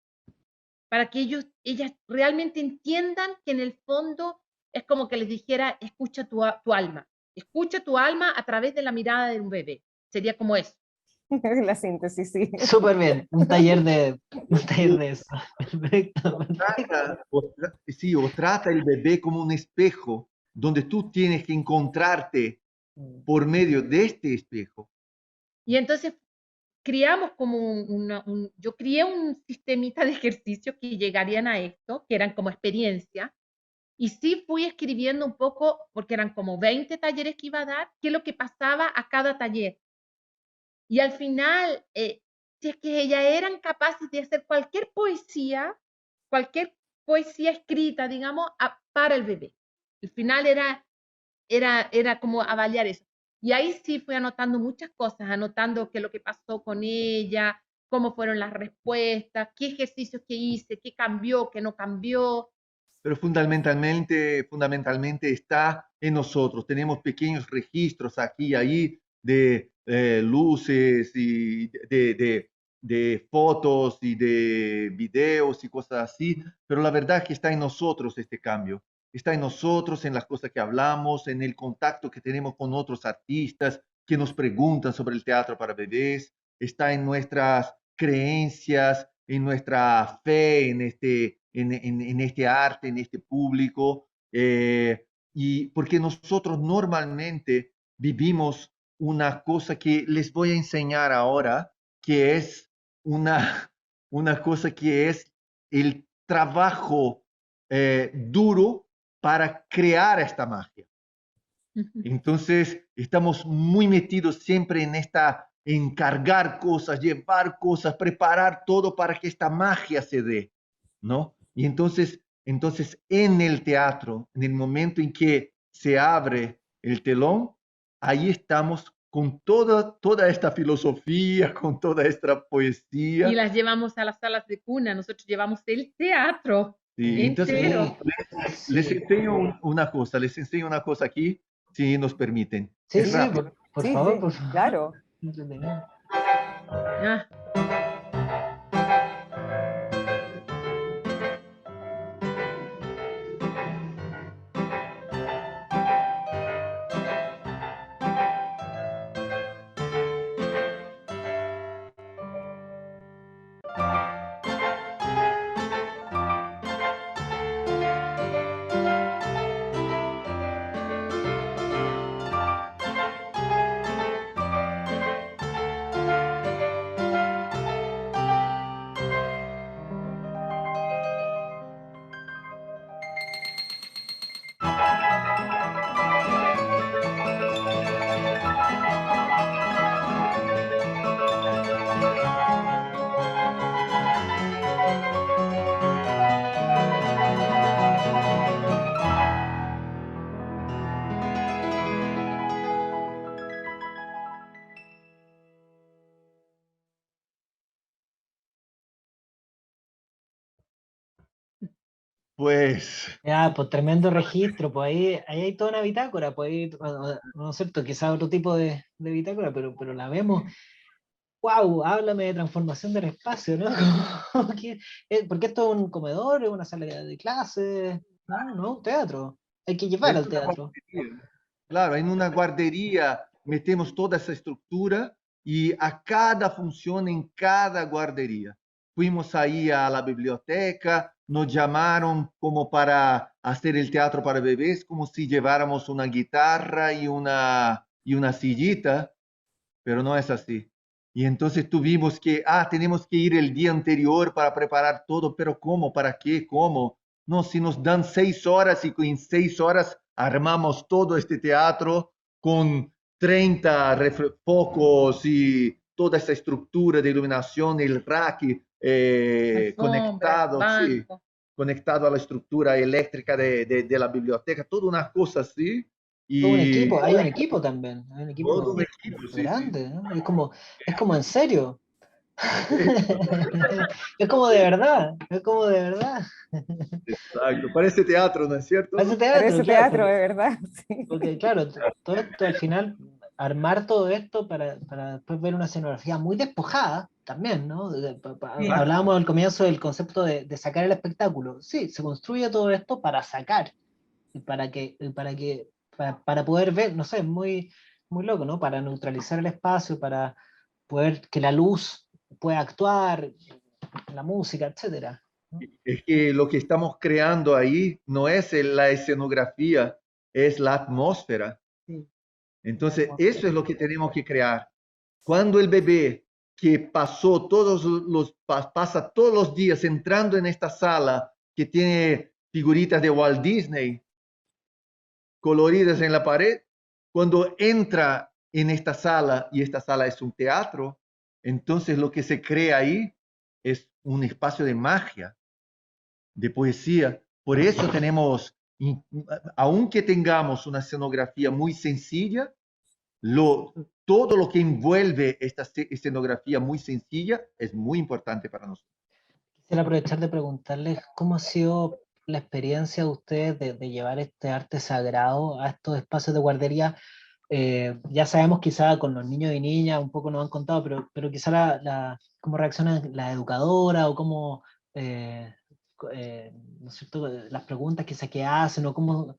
Para que ellas realmente entiendan que en el fondo es como que les dijera, escucha tu alma, escucha tu alma a través de la mirada de un bebé. Sería como eso. La síntesis, sí. Súper bien, un taller de eso. Perfecto. Sí, o trata el bebé como un espejo donde tú tienes que encontrarte por medio de este espejo. Y entonces criamos como yo crié un sistemita de ejercicios que llegarían a esto, que eran como experiencia, y sí fui escribiendo un poco, porque eran como 20 talleres que iba a dar, qué es lo que pasaba a cada taller. Y al final, si es que ellas eran capaces de hacer cualquier poesía escrita, digamos, para el bebé. El final era como avaliar eso. Y ahí sí fui anotando muchas cosas, anotando qué es lo que pasó con ella, cómo fueron las respuestas, qué ejercicios que hice, qué cambió, qué no cambió. Pero fundamentalmente está en nosotros. Tenemos pequeños registros aquí y ahí de luces y de fotos y de videos y cosas así, pero la verdad es que está en nosotros este cambio. Está en nosotros, en las cosas que hablamos, en el contacto que tenemos con otros artistas que nos preguntan sobre el teatro para bebés, está en nuestras creencias, en nuestra fe en este arte, en este público, y porque nosotros normalmente vivimos una cosa que les voy a enseñar ahora, que es una, una cosa que es el trabajo duro para crear esta magia. Entonces, estamos muy metidos siempre en encargar cosas, llevar cosas, preparar todo para que esta magia se dé, ¿no? Y entonces en el teatro, en el momento en que se abre el telón, ahí estamos con toda esta filosofía, con toda esta Y poesía. las llevamos a las salas de cuna, nosotros llevamos el teatro Sí, entonces entero. les Sí, enseño les enseño una cosa aquí, si nos permiten. sí, Es sí, rápido. por Sí, favor, sí, por favor. claro. Entretenido. Ah, Pues Ya, pues tremendo registro, pues ahí hay toda una bitácora, pues ahí, bueno, no es cierto, quizás otro tipo de bitácora, pero la vemos. ¡Wow! Háblame de transformación del espacio, ¿no? Porque esto es un comedor, es una sala de clases, no, no, un teatro. Hay que llevar es al una teatro. guardería. Claro, en una guardería metemos toda esa estructura y a cada función en cada guardería. Fuimos ahí a la biblioteca, nos llamaron como para hacer el teatro para bebés, como si lleváramos una guitarra y una sillita, pero no es así. Y entonces tuvimos que, tenemos que ir el día anterior para preparar todo, pero ¿cómo? ¿Para qué? ¿Cómo? No, si nos dan 6 horas y en 6 horas armamos todo este teatro con 30 focos y toda esa estructura de iluminación, el rack alfombras, conectado, sí, bancos. conectado a la estructura eléctrica de la biblioteca, toda una cosa así. Todo un Y equipo, hay un equipo también, hay un todo un equipo equipo, sí, sí. grande, ¿no? Es como en serio. Es como de verdad, es como de verdad. Exacto, parece teatro, ¿no es cierto? Parece teatro, Parece claro, teatro, de verdad. Sí. porque claro, todo esto al final, armar todo esto para después ver una escenografía muy despojada también, ¿no? Sí. Hablábamos al comienzo del concepto de sacar el espectáculo. Sí, se construye todo esto para sacar, y para poder ver, no sé, muy, muy loco, ¿no? Para neutralizar el espacio, para poder que la luz pueda actuar, la música, etcétera, ¿no? Es que lo que estamos creando ahí no es la escenografía, es la atmósfera. Sí. Entonces, eso es lo que tenemos que crear. Cuando el bebé que pasa todos los días entrando en esta sala que tiene figuritas de Walt Disney coloridas en la pared, cuando entra en esta sala y esta sala es un teatro, entonces lo que se crea ahí es un espacio de magia, de poesía. Por eso tenemos, aunque tengamos una escenografía muy sencilla, todo lo que envuelve esta escenografía muy sencilla es muy importante para nosotros. Quisiera aprovechar de preguntarles cómo ha sido la experiencia de ustedes de llevar este arte sagrado a estos espacios de guardería. Ya sabemos quizá con los niños y niñas, un poco nos han contado, pero quizá cómo reaccionan la educadora o cómo, ¿no es cierto?, las preguntas quizá que hacen o cómo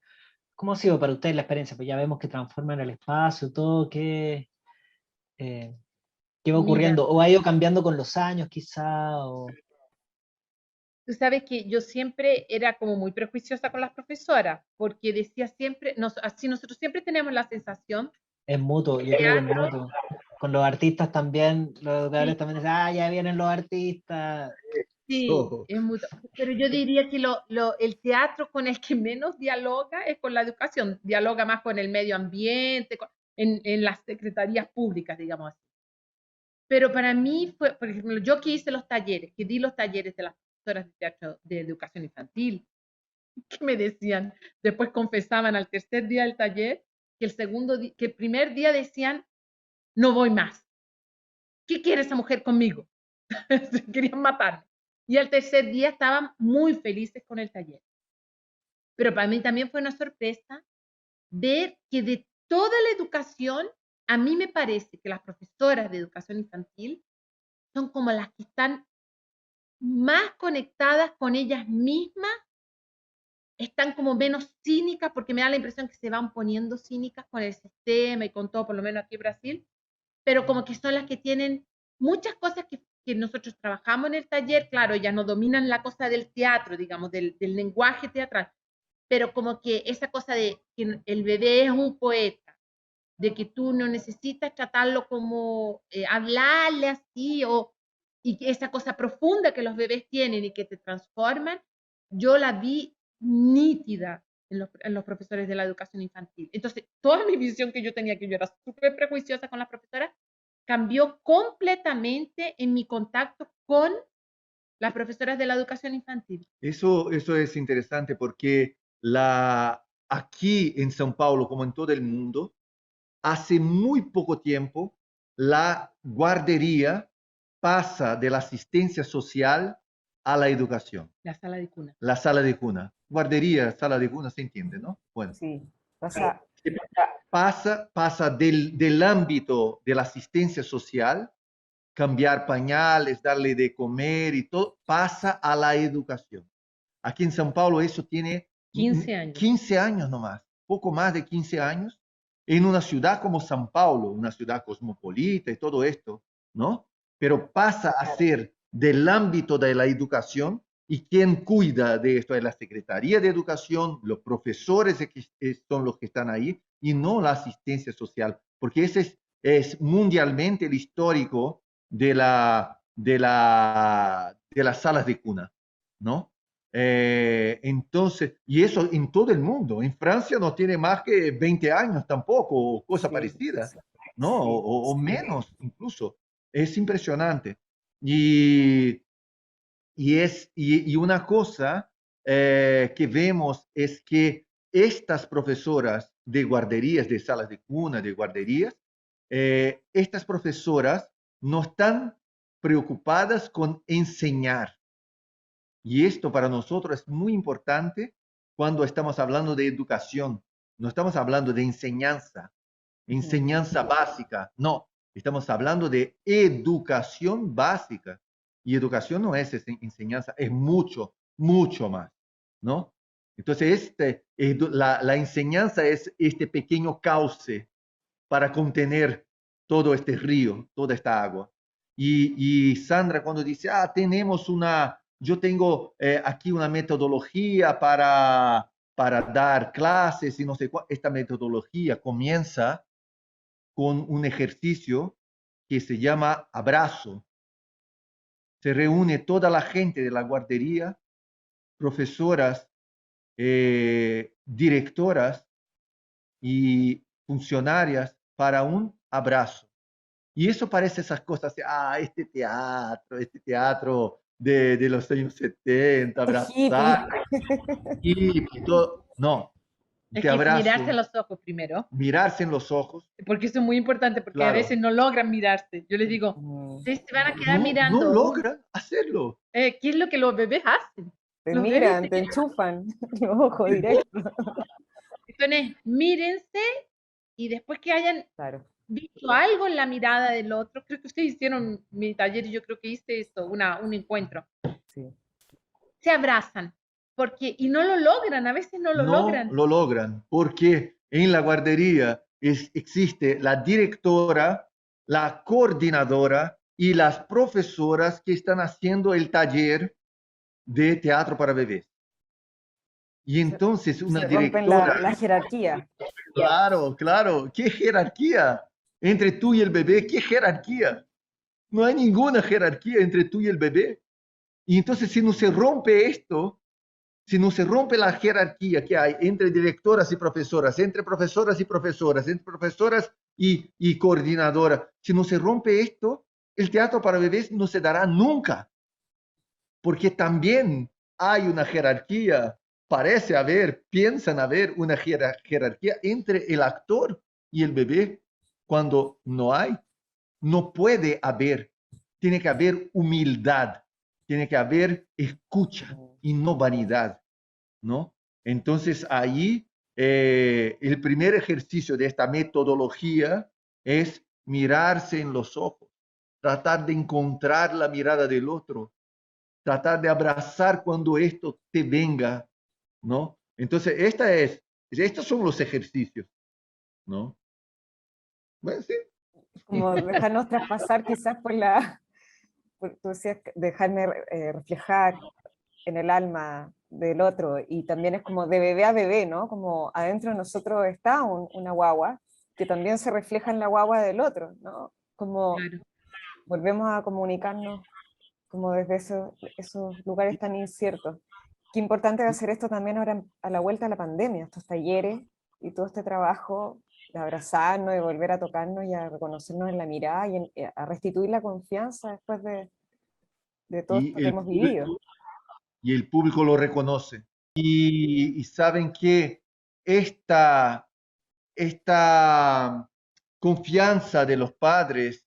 ha sido para ustedes la experiencia. Pues ya vemos que transforman el espacio, todo, eh, qué va Mira, ocurriendo, o ha ido cambiando con los años quizá, o tú sabes que yo siempre era como muy prejuiciosa con las profesoras, porque decía siempre, así nosotros siempre tenemos la sensación es mutuo, que el yo creo que es teatro, mutuo. Con los artistas también, los educadores sí, también dicen, ah, ya vienen los artistas. sí, Oh, es mutuo. Pero yo diría que el teatro con el que menos dialoga es con la educación, dialoga más con el medio ambiente, en las secretarías públicas, digamos así. Pero para mí fue, por ejemplo, yo que hice los talleres, que di los talleres de las profesoras de teatro de educación infantil, que me decían, después confesaban al tercer día del taller, que que el primer día decían, no voy más. ¿Qué quiere esa mujer conmigo? Se querían matar. Y al tercer día estaban muy felices con el taller. Pero para mí también fue una sorpresa ver que de toda la educación, a mí me parece que las profesoras de educación infantil son como las que están más conectadas con ellas mismas, están como menos cínicas, porque me da la impresión que se van poniendo cínicas con el sistema y con todo, por lo menos aquí en Brasil, pero como que son las que tienen muchas cosas que nosotros trabajamos en el taller, claro, ya no dominan la cosa del teatro, digamos, del lenguaje teatral, pero como que esa cosa de que el bebé es un poeta, de que tú no necesitas tratarlo como hablarle así, y que esa cosa profunda que los bebés tienen y que te transforman, yo la vi nítida en los profesores de la educación infantil. Entonces, toda mi visión que yo tenía, que yo era súper prejuiciosa con las profesoras, cambió completamente en mi contacto con las profesoras de la educación infantil. eso es interesante porque aquí en São Paulo, como en todo el mundo, hace muy poco tiempo la guardería pasa de la asistencia social a la educación. La sala de cuna. La sala de cuna. Guardería, sala de cuna, se entiende, ¿no? Bueno, Sí, pasa, pasa del ámbito de la asistencia social, cambiar pañales, darle de comer y todo, pasa a la educación. Aquí en São Paulo eso tiene 15 años. 15 años nomás, poco más de 15 años, en una ciudad como São Paulo, una ciudad cosmopolita y todo esto, ¿no? Pero pasa a ser del ámbito de la educación y quien cuida de esto es la Secretaría de Educación, los profesores son los que están ahí y no la asistencia social, porque ese es mundialmente el histórico de las salas de cuna, ¿no? Entonces, y eso en todo el mundo. En Francia no tiene más que 20 años tampoco, o cosa sí, parecida, sí, ¿no? sí, O sí. menos incluso. Es impresionante. Y una cosa que vemos es que estas profesoras de guarderías, de salas de cuna, de guarderías, estas profesoras no están preocupadas con enseñar. Y esto para nosotros es muy importante cuando estamos hablando de educación. No estamos hablando de enseñanza, Ujú. enseñanza básica. No, estamos hablando de educación básica. Y educación no es enseñanza, es mucho, mucho más, ¿no? Entonces, la enseñanza es este pequeño cauce para contener todo este río, toda esta agua. Y Sandra cuando dice, yo tengo aquí una metodología para dar clases y no sé cuál, esta metodología comienza con un ejercicio que se llama abrazo. Se reúne toda la gente de la guardería, profesoras, directoras y funcionarias para un abrazo. Y eso parece esas cosas, este teatro de los años 70, Es hippie. abrazar, y todo. No, Es te que abrazo, mirarse a los ojos primero, mirarse en los ojos. porque eso es muy importante, porque a Claro. veces no logran mirarse. Yo les digo, Mm, ustedes se van a quedar No mirando. logran hacerlo. ¿Qué es lo que los bebés hacen? Te Los bebés miran, te enchufan los ojos directo. Entonces, mírense y después que hayan Claro, visto algo en la mirada del otro, creo que ustedes hicieron mi taller y yo creo que hice esto, un encuentro. sí. Se abrazan, porque, y no lo logran, a veces no lo No logran. lo logran porque en la guardería existe la directora, la coordinadora y las profesoras que están haciendo el taller de teatro para bebés. Y entonces una Se rompen directora, la jerarquía. claro, ¿qué jerarquía? Entre tú y el bebé, ¿qué jerarquía? No hay ninguna jerarquía entre tú y el bebé. Y entonces si no se rompe esto, si no se rompe la jerarquía que hay entre directoras y profesoras, entre profesoras y profesoras, entre profesoras y coordinadoras, si no se rompe esto, el teatro para bebés no se dará nunca, porque también hay una jerarquía, parece haber, piensan haber una jerarquía entre el actor y el bebé, cuando no hay, no puede haber, tiene que haber humildad, tiene que haber escucha y no vanidad, ¿no? Entonces ahí el primer ejercicio de esta metodología es mirarse en los ojos, tratar de encontrar la mirada del otro, tratar de abrazar cuando esto te venga, ¿no? Entonces estos son los ejercicios, ¿no? Bueno, sí. Como dejarnos traspasar quizás tú decías, dejarme reflejar en el alma del otro, y también es como de bebé a bebé, ¿no? Como adentro de nosotros está una guagua, que también se refleja en la guagua del otro, ¿no? Como Claro. volvemos a comunicarnos como desde esos lugares tan inciertos. Qué importante va a ser esto también ahora a la vuelta de la pandemia, estos talleres y todo este trabajo de abrazarnos y volver a tocarnos y a reconocernos en la mirada y a restituir la confianza después de todo Y esto que hemos vivido. el público lo reconoce. Y saben que esta, esta confianza de los padres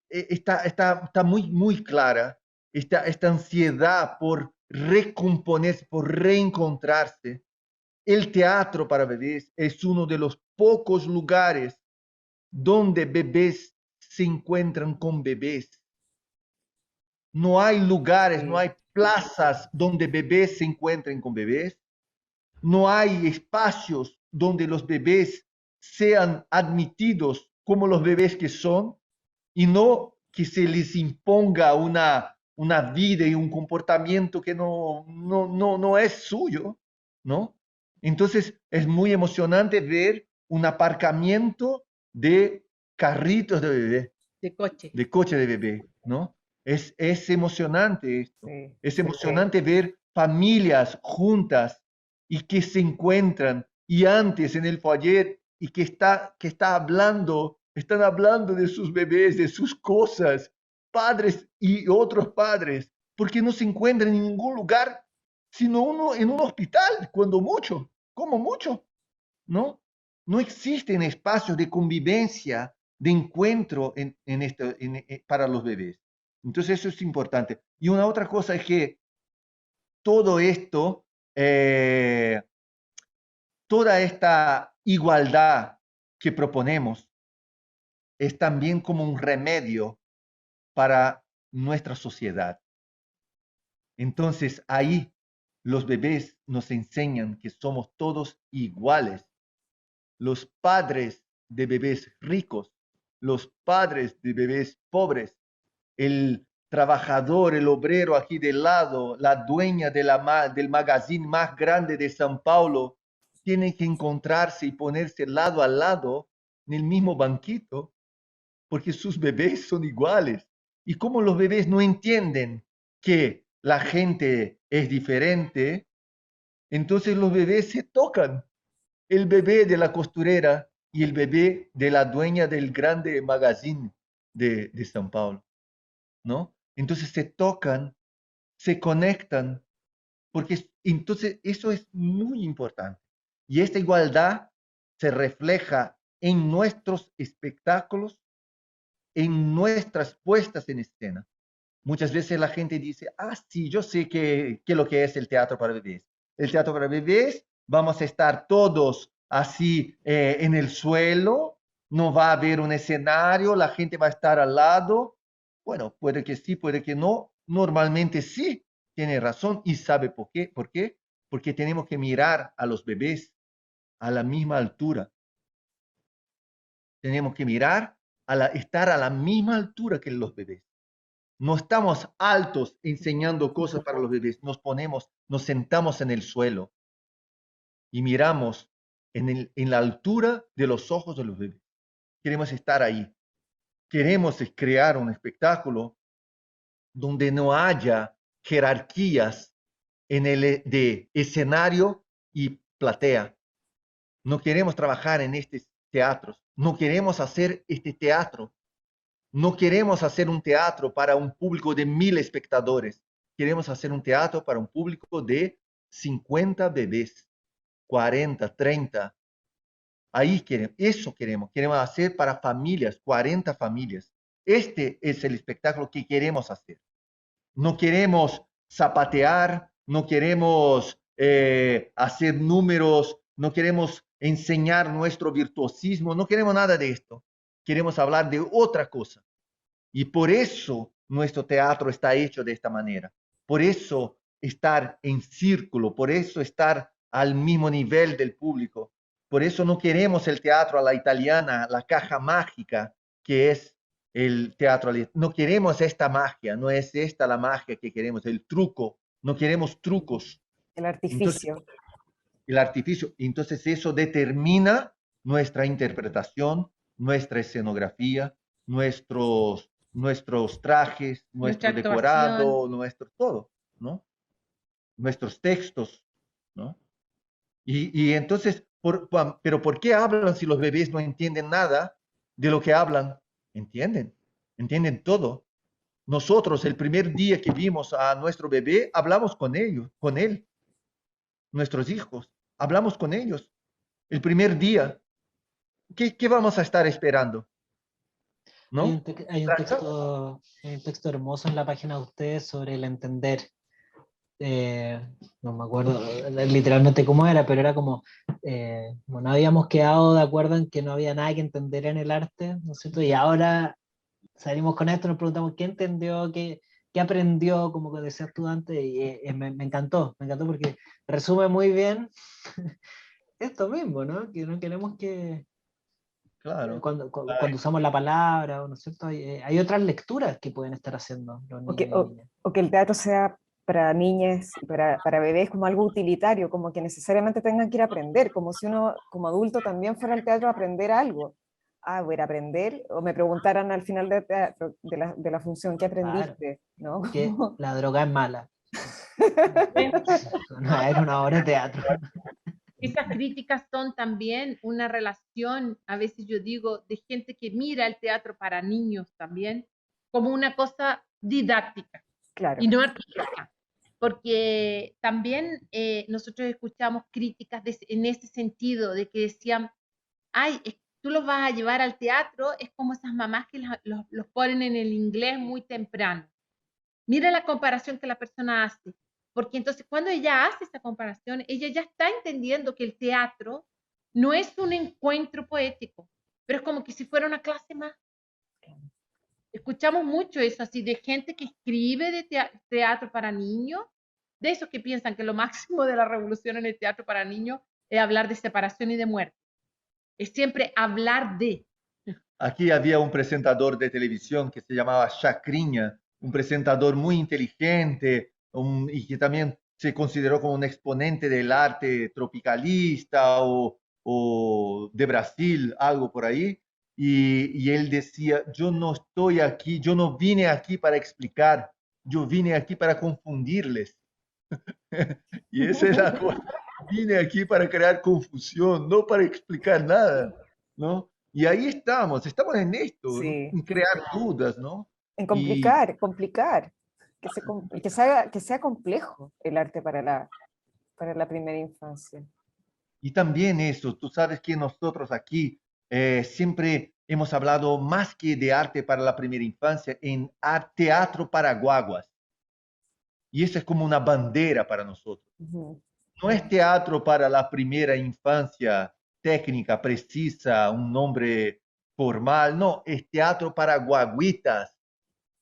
está muy, muy clara. Esta ansiedad por recomponerse, por reencontrarse. El teatro para bebés es uno de los pocos lugares donde bebés se encuentran con bebés. No hay lugares, no Sí. hay plazas donde bebés se encuentren con bebés. No hay espacios donde los bebés sean admitidos como los bebés que son y no que se les imponga una vida y un comportamiento que no es suyo, ¿no? Entonces es muy emocionante ver un aparcamiento de carritos de bebé, De coche. de coche de bebé, ¿no? Es emocionante esto. Sí, Es sí, emocionante ver familias juntas y que se encuentran y antes en el foyer y están hablando de sus bebés, de sus cosas, padres y otros padres, porque no se encuentran en ningún lugar, sino uno en un hospital, cuando mucho, como mucho, ¿no? No existen espacios de convivencia, de encuentro para los bebés. Entonces eso es importante. Y una otra cosa es que todo esto, toda esta igualdad que proponemos es también como un remedio para nuestra sociedad. Entonces ahí los bebés nos enseñan que somos todos iguales. Los padres de bebés ricos, los padres de bebés pobres, el trabajador, el obrero aquí del lado, la dueña del magazine más grande de São Paulo, tienen que encontrarse y ponerse lado a lado en el mismo banquito, porque sus bebés son iguales. Y como los bebés no entienden que la gente es diferente, entonces los bebés se tocan. El bebé de la costurera y el bebé de la dueña del grande magazine de São Paulo, ¿no? Entonces se tocan, se conectan porque entonces eso es muy importante. Y esta igualdad se refleja en nuestros espectáculos, en nuestras puestas en escena. Muchas veces la gente dice, ah, sí, yo sé que lo que es el teatro para bebés. El teatro para bebés, vamos a estar todos así en el suelo, no va a haber un escenario, la gente va a estar al lado. Bueno, puede que sí, puede que no. Normalmente sí, tiene razón. ¿Y sabe por qué? ¿Por qué? Porque tenemos que mirar a los bebés a la misma altura. Tenemos que mirar, estar a la misma altura que los bebés. No estamos altos enseñando cosas para los bebés, nos sentamos en el suelo y miramos en la altura de los ojos de los bebés. Queremos estar ahí. Queremos crear un espectáculo donde no haya jerarquías de escenario y platea. No queremos trabajar en estos teatros. No queremos hacer este teatro. No queremos hacer un teatro para un público de 1000 espectadores. Queremos hacer un teatro para un público de 50 bebés, 40, 30. Ahí queremos, eso queremos. Queremos hacer para familias, 40 familias. Este es el espectáculo que queremos hacer. No queremos zapatear, no queremos hacer números, no queremos enseñar nuestro virtuosismo, no queremos nada de esto. Queremos hablar de otra cosa. Y por eso nuestro teatro está hecho de esta manera. Por eso estar en círculo, por eso estar al mismo nivel del público. Por eso no queremos el teatro a la italiana, la caja mágica que es el teatro. No queremos esta magia, no es esta la magia que queremos, el truco. No queremos trucos. El artificio. Entonces, el artificio. Entonces eso determina nuestra interpretación, nuestra escenografía, nuestros trajes, nuestro decorado, nuestro todo, ¿no? Nuestros textos, ¿no? Y entonces, pero ¿por qué hablan si los bebés no entienden nada de lo que hablan? Entienden todo. Nosotros, el primer día que vimos a nuestro bebé, hablamos con él, nuestros hijos, hablamos con ellos. El primer día, ¿qué vamos a estar esperando? ¿No? Hay un texto hermoso en la página de ustedes sobre el entender. No me acuerdo literalmente cómo era, pero era como, no habíamos quedado de acuerdo en que no había nada que entender en el arte, ¿no es cierto? Y ahora salimos con esto, nos preguntamos qué entendió, qué aprendió, como que decías tú antes, y me encantó porque resume muy bien esto mismo, ¿no? Que no queremos que... Claro. Cuando usamos la palabra, ¿no es cierto? Hay otras lecturas que pueden estar haciendo los niños y niñas. O que el teatro sea para niñas, para bebés, como algo utilitario, como que necesariamente tengan que ir a aprender, como si uno como adulto también fuera al teatro a aprender algo. Ah, voy a aprender, o me preguntaran al final de la función, ¿qué aprendiste? Claro, ¿no? que la droga es mala. No, era una obra de teatro. Esas críticas son también una relación, a veces yo digo, de gente que mira el teatro para niños también, como una cosa didáctica, claro. Y no artística. Porque también nosotros escuchamos críticas en ese sentido, de que decían, ay, tú los vas a llevar al teatro, es como esas mamás que los ponen en el inglés muy temprano. Mira la comparación que la persona hace, porque entonces cuando ella hace esa comparación, ella ya está entendiendo que el teatro no es un encuentro poético, pero es como que si fuera una clase más. Escuchamos mucho eso, así de gente que escribe de teatro para niños, de esos que piensan que lo máximo de la revolución en el teatro para niños es hablar de separación y de muerte. Es siempre hablar de. Aquí había un presentador de televisión que se llamaba Chacrinha, un presentador muy inteligente y que también se consideró como un exponente del arte tropicalista o de Brasil, algo por ahí. Y él decía, yo no estoy aquí, yo no vine aquí para explicar, yo vine aquí para confundirles. Y esa es la cosa. Vine aquí para crear confusión, no para explicar nada, ¿no? Y ahí estamos en esto, ¿no? Sí. En crear dudas, ¿no? En Y complicar. que sea complejo el arte para la primera infancia. Y también eso, tú sabes que nosotros aquí siempre hemos hablado más que de arte para la primera infancia, en teatro para guaguas. Y eso es como una bandera para nosotros. Ujú. No es teatro para la primera infancia técnica, precisa, un nombre formal, no, es teatro para guaguitas,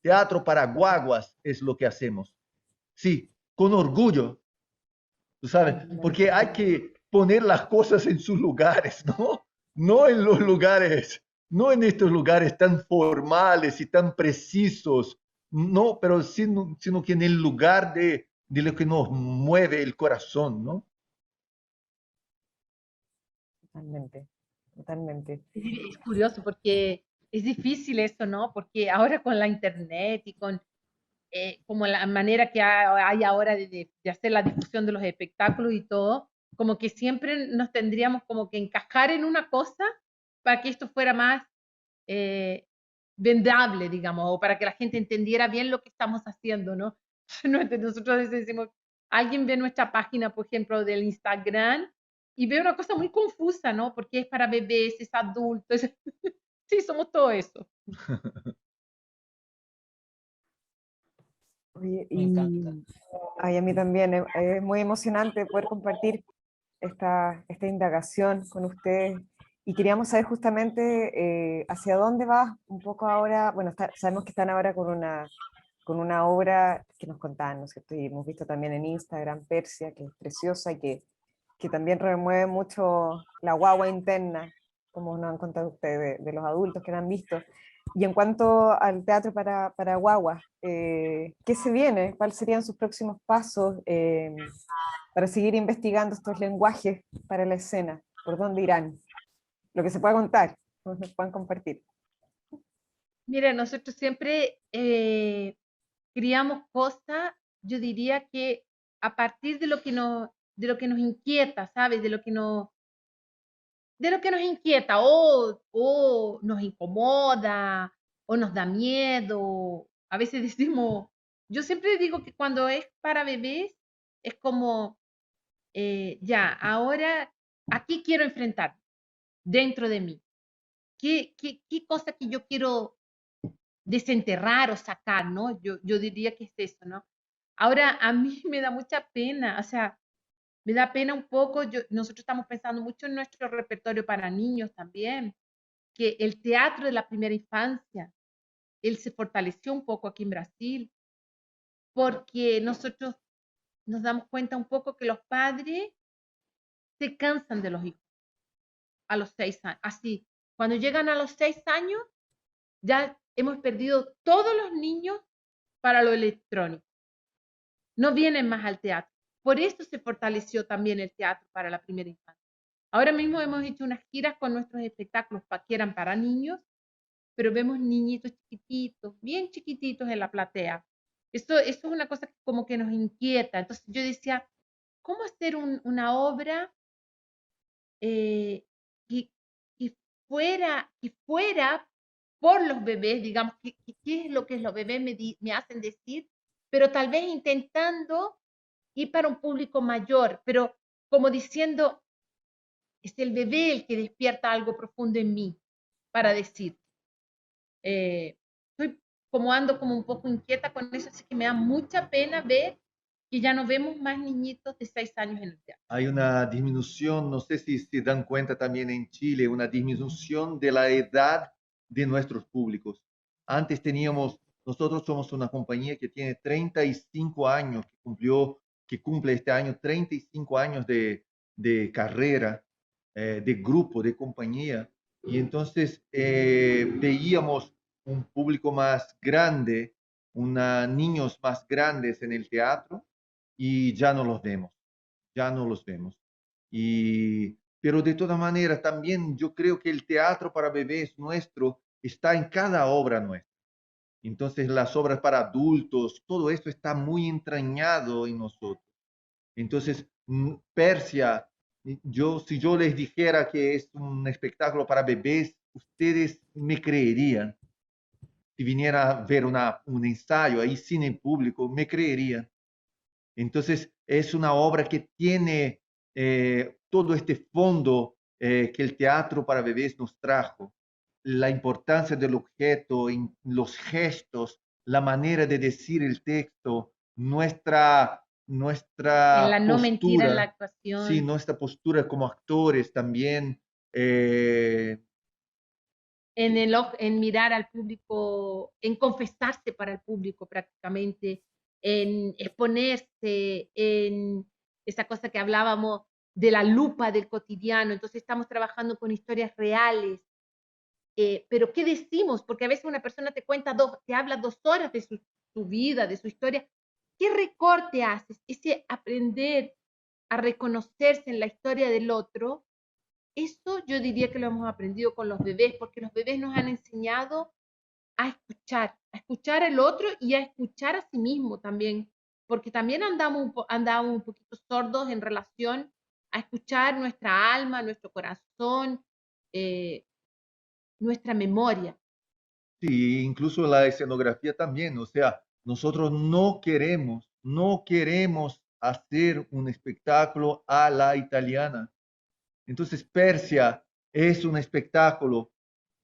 teatro para guaguas es lo que hacemos. Sí, con orgullo, tú sabes, porque hay que poner las cosas en sus lugares, ¿no? No en los lugares, no en estos lugares tan formales y tan precisos, no, pero sino que en el lugar de lo que nos mueve el corazón, ¿no? Totalmente, totalmente. Es curioso porque es difícil eso, ¿no? Porque ahora con la internet y con como la manera que hay ahora de hacer la difusión de los espectáculos y todo, como que siempre nos tendríamos como que encajar en una cosa para que esto fuera más eh, vendable, digamos, o para que la gente entendiera bien lo que estamos haciendo, ¿no? Nosotros a veces decimos, alguien ve nuestra página, por ejemplo, del Instagram y ve una cosa muy confusa, ¿no? Porque es para bebés, es adultos, sí, somos todo eso. Oye, Me encanta. ay, a mí también es muy emocionante poder compartir esta indagación con ustedes. Y queríamos saber justamente hacia dónde va un poco ahora. Bueno, sabemos que están ahora con una obra que nos contaban, ¿no es cierto? Y hemos visto también en Instagram Persia, que es preciosa y que también remueve mucho la guagua interna, como nos han contado ustedes, de los adultos que la han visto. Y en cuanto al teatro para guaguas, ¿qué se viene? ¿Cuáles serían sus próximos pasos para seguir investigando estos lenguajes para la escena? ¿Por dónde irán? Lo que se pueda contar, lo que puedan compartir. Mira, nosotros siempre criamos cosas, yo diría que a partir de lo que nos inquieta, ¿sabes? De lo que nos inquieta, o nos incomoda, o nos da miedo. A veces decimos, yo siempre digo que cuando es para bebés, es como, ya, ahora, aquí quiero enfrentar dentro de mí. ¿Qué cosa que yo quiero desenterrar o sacar, ¿no? Yo diría que es eso, ¿no? Ahora, a mí me da mucha pena, o sea, me da pena un poco, nosotros estamos pensando mucho en nuestro repertorio para niños también, que el teatro de la primera infancia, él se fortaleció un poco aquí en Brasil, porque nosotros nos damos cuenta un poco que los padres se cansan de los hijos a los 6 años, así, cuando llegan a los 6 años, ya hemos perdido todos los niños para lo electrónico. No vienen más al teatro. Por eso se fortaleció también el teatro para la primera infancia. Ahora mismo hemos hecho unas giras con nuestros espectáculos que eran para niños, pero vemos niñitos chiquititos, bien chiquititos en la platea. Esto es una cosa que como que nos inquieta. Entonces yo decía, ¿cómo hacer una obra eh, que, que fuera por los bebés, digamos, qué es lo que los bebés me hacen decir, pero tal vez intentando ir para un público mayor, pero como diciendo, es el bebé el que despierta algo profundo en mí para decir. Estoy como ando como un poco inquieta con eso, así que me da mucha pena ver que ya no vemos más niñitos de 6 años en el teatro. Hay una disminución, no sé si se dan cuenta también en Chile, una disminución de la edad de nuestros públicos. Antes teníamos, nosotros somos una compañía que tiene 35 años, que cumple este año 35 años de carrera, de grupo, de compañía. Y entonces veíamos un público más grande, niños más grandes en el teatro y ya no los vemos, ya no los vemos. Pero de todas maneras, también yo creo que el teatro para bebés nuestro está en cada obra nuestra. Entonces, las obras para adultos, todo esto está muy entrañado en nosotros. Entonces, Persia, si yo les dijera que es un espectáculo para bebés, ustedes me creerían. si viniera a ver un ensayo ahí sin el público, me creerían. Entonces, es una obra que tiene todo este fondo que el teatro para bebés nos trajo. La importancia del objeto, en los gestos, la manera de decir el texto, nuestra En la no mentira en la postura, sí, actuación, nuestra postura como actores también. en mirar al público, en confesarse para el público prácticamente, en exponerse, en esa cosa que hablábamos de la lupa del cotidiano. Entonces estamos trabajando con historias reales. Pero ¿qué decimos? Porque a veces una persona te cuenta te habla 2 horas de su vida, de su historia. ¿Qué recorte haces? Ese aprender a reconocerse en la historia del otro, eso yo diría que lo hemos aprendido con los bebés, porque los bebés nos han enseñado a escuchar al otro y a escuchar a sí mismo también, porque también andamos un poquito sordos en relación a escuchar nuestra alma, nuestro corazón, eh, nuestra memoria. Sí, incluso la escenografía también, o sea, nosotros no queremos hacer un espectáculo a la italiana. Entonces, Persia es un espectáculo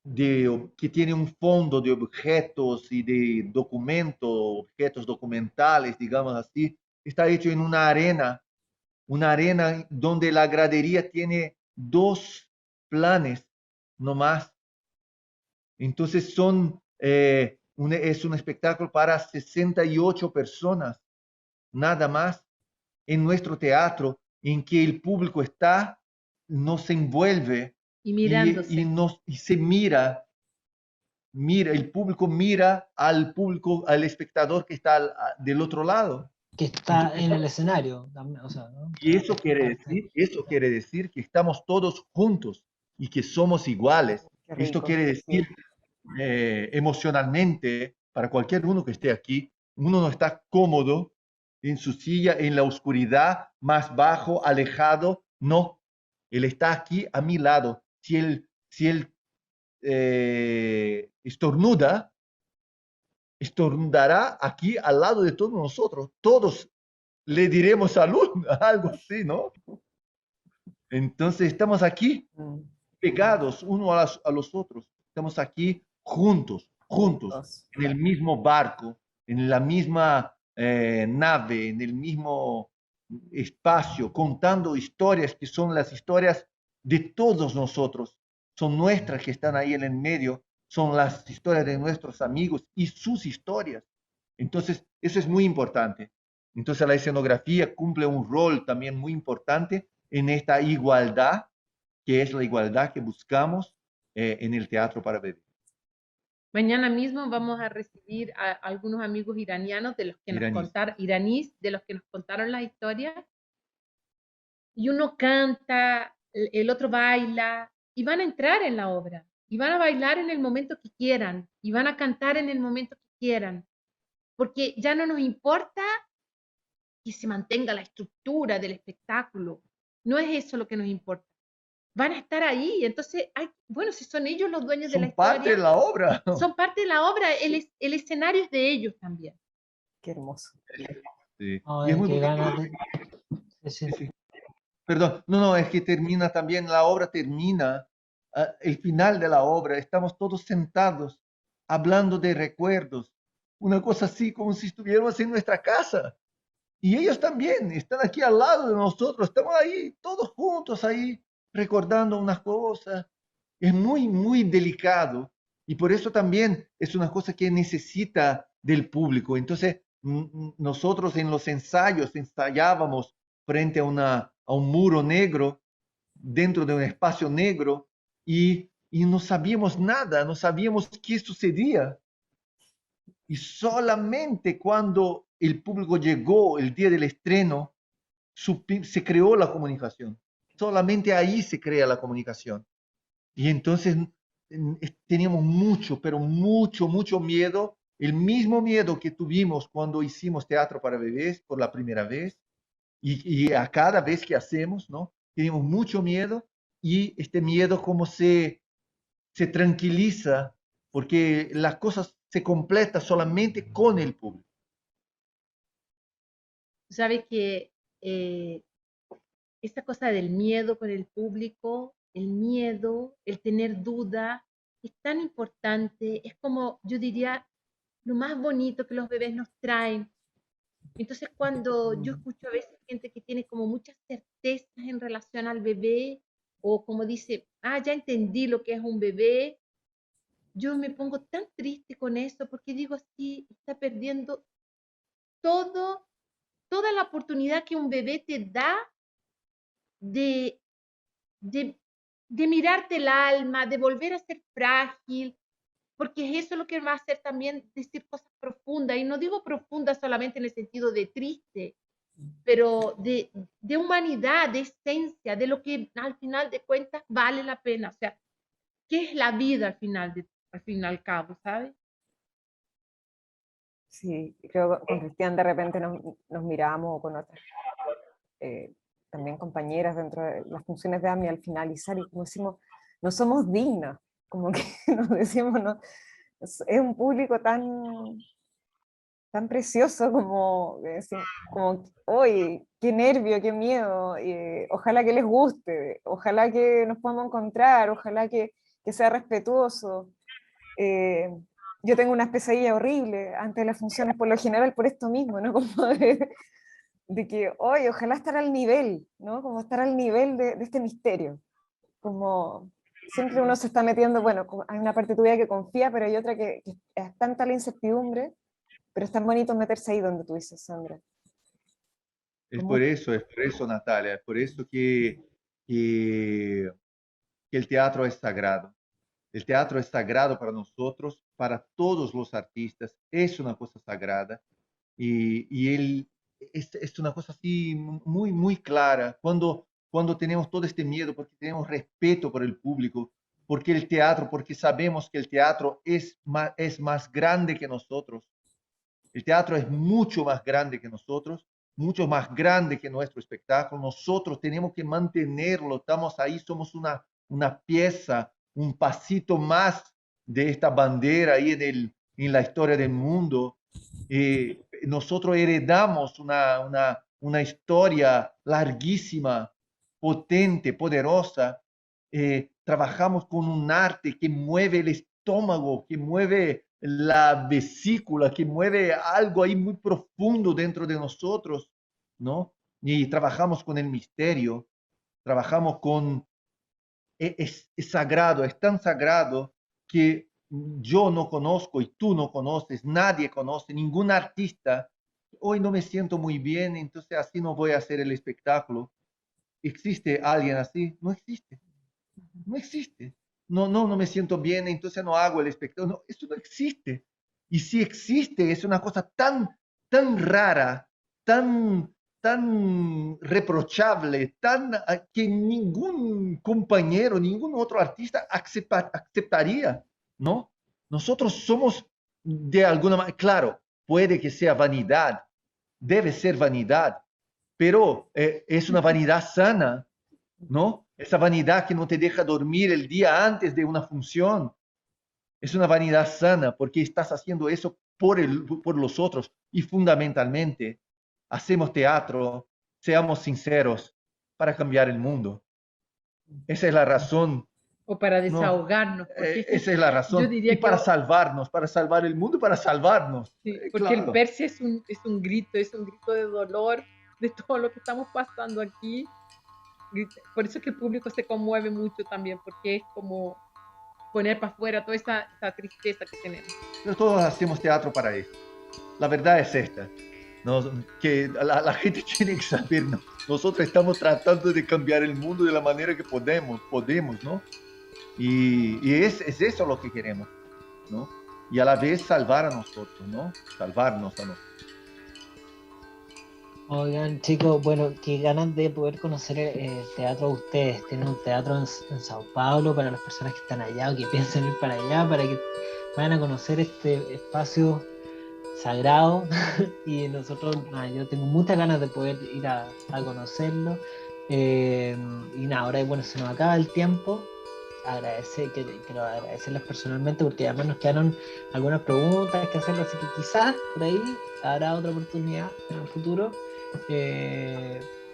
que tiene un fondo de objetos y de documentos, objetos documentales, digamos así. Está hecho en una arena donde la gradería tiene 2 planes, no más. Entonces es un espectáculo para 68 personas, nada más, en nuestro teatro, en que el público nos envuelve Y mirándose. y se el público mira al público, al espectador que está del otro lado. Que está en el escenario también, o sea, ¿no? Y eso quiere decir que estamos todos juntos y que somos iguales. Qué Esto rico. quiere decir Sí. emocionalmente, para cualquier uno que esté aquí, uno no está cómodo en su silla, en la oscuridad, más bajo, alejado. No, él está aquí a mi lado. Si él estornudará aquí al lado de todos nosotros. Todos le diremos salud, algo así, ¿no? Entonces estamos aquí Mm, pegados unos a los otros. Estamos aquí juntos, juntos. en el mismo barco, en la misma nave, en el mismo espacio, contando historias que son las historias de todos nosotros. Son nuestras que están ahí en el medio, son las historias de nuestros amigos y sus historias. Entonces, eso es muy importante. Entonces, la escenografía cumple un rol también muy importante en esta igualdad, que es la igualdad que buscamos en el teatro para bebés. Mañana mismo vamos a recibir a algunos amigos iranianos de los que nos contaron, iraníes, de los que nos contaron las historias. Y uno canta, el otro baila, y van a entrar en la obra, y van a bailar en el momento que quieran, y van a cantar en el momento que quieran, porque ya no nos importa que se mantenga la estructura del espectáculo, no es eso lo que nos importa. Van a estar ahí, entonces, bueno, si son ellos los dueños de la Son parte historia, de la obra. son parte de la obra, el escenario es de ellos también. Qué hermoso. Sí. Y es Ay, muy qué bonito. ganas de... Sí, sí. Sí. Perdón, no, es que termina también, la obra termina, el final de la obra, estamos todos sentados hablando de recuerdos, una cosa así como si estuviéramos en nuestra casa. Y ellos también están aquí al lado de nosotros, estamos ahí, todos juntos ahí, recordando unas cosas. Es muy, muy delicado y por eso también es una cosa que necesita del público. Entonces, nosotros en los ensayos ensayábamos frente a un muro negro, dentro de un espacio negro, y no sabíamos nada, no sabíamos qué sucedía. Y solamente cuando el público llegó el día del estreno, se creó la comunicación. Solamente ahí se crea la comunicación. Y entonces teníamos mucho, pero mucho miedo, el mismo miedo que tuvimos cuando hicimos teatro para bebés por la primera vez, y a cada vez que hacemos, ¿no? Tenemos mucho miedo y este miedo como se tranquiliza porque las cosas se completa solamente con el público. Sabes que esta cosa del miedo con el público, el miedo, el tener duda, es tan importante, es como, yo diría, lo más bonito que los bebés nos traen. Entonces, cuando yo escucho a veces gente que tiene como muchas certezas en relación al bebé, o como dice, ah, ya entendí lo que es un bebé, yo me pongo tan triste con eso porque digo, sí, está perdiendo todo, toda la oportunidad que un bebé te da de, de, de mirarte el alma, de volver a ser frágil, porque es eso lo que va a hacer también decir cosas profundas, y no digo profundas solamente en el sentido de triste, pero de humanidad, de esencia, de lo que al final de cuentas vale la pena, o sea, ¿qué es la vida al fin y al cabo, ¿sabes? Sí, creo que con Cristian de repente nos miramos con otras también compañeras dentro de las funciones de AMI al finalizar y como decimos, no somos dignas, como que nos decimos, no, es un público tan precioso como, como hoy, qué nervio, qué miedo, ojalá que les guste, ojalá que nos podamos encontrar, ojalá que sea respetuoso. Yo tengo unas pesadillas horribles antes de las funciones, por lo general por esto mismo, ¿no? Como de que, hoy ojalá estar al nivel, ¿no? Como estar al nivel de este misterio. Como siempre uno se está metiendo, bueno, hay una parte tuya que confía, pero hay otra que es tanta la incertidumbre, pero es tan bonito meterse ahí donde tú dices, Sandra. Es Como, por eso, Natalia, es por eso que el teatro es sagrado. El teatro es sagrado para nosotros, para todos los artistas, es una cosa sagrada y él es una cosa así muy, muy clara. Cuando tenemos todo este miedo, porque tenemos respeto por el público, porque el teatro, porque sabemos que el teatro es más grande que nosotros. El teatro es mucho más grande que nosotros, mucho más grande que nuestro espectáculo. Nosotros tenemos que mantenerlo, estamos ahí, somos una pieza, un pasito más de esta bandera ahí en la historia del mundo. Nosotros heredamos una historia larguísima, potente, poderosa. Trabajamos con un arte que mueve el estómago, que mueve la vesícula, que mueve algo ahí muy profundo dentro de nosotros, ¿no? Y trabajamos con el misterio, trabajamos con... Es sagrado, es tan sagrado que yo no conozco y tú no conoces, nadie conoce, ningún artista. Hoy no me siento muy bien, entonces así no voy a hacer el espectáculo. ¿Existe alguien así? No existe. No existe. No me siento bien, entonces no hago el espectáculo. No, eso no existe. Y si existe, es una cosa tan rara, tan reprochable, que ningún compañero, ningún otro artista aceptaría, ¿no? Nosotros somos de alguna manera, claro, puede que sea vanidad, debe ser vanidad, pero es una vanidad sana, ¿no? Esa vanidad que no te deja dormir el día antes de una función. Es una vanidad sana porque estás haciendo eso por los otros y fundamentalmente hacemos teatro, seamos sinceros, para cambiar el mundo. Esa es la razón, O para ¿no? desahogarnos, porque Esa es la yo razón. Y diría que para salvarnos, para salvar el mundo, para salvarnos. sí, porque el Claro. verse es un grito de dolor de todo lo que estamos pasando aquí. Por eso es que el público se conmueve mucho también, porque es como poner para afuera toda esa tristeza que tenemos. Pero todos hacemos teatro para eso. La verdad es esta, ¿no? Que la gente tiene que saber, ¿no? Nosotros estamos tratando de cambiar el mundo de la manera que podemos, ¿no? Y es eso lo que queremos, ¿no? Y a la vez salvar a nosotros, ¿no? Salvarnos a nosotros. Oigan, chicos, bueno, qué ganas de poder conocer el teatro de ustedes. Tienen un teatro en Sao Paulo para las personas que están allá o que piensen ir para allá, para que vayan a conocer este espacio sagrado. Y nosotros, yo tengo muchas ganas de poder ir a conocerlo. Y nada, ahora bueno, se nos acaba el tiempo. quiero agradecerles personalmente porque además nos quedaron algunas preguntas que hacerles, así que quizás por ahí habrá otra oportunidad en el futuro,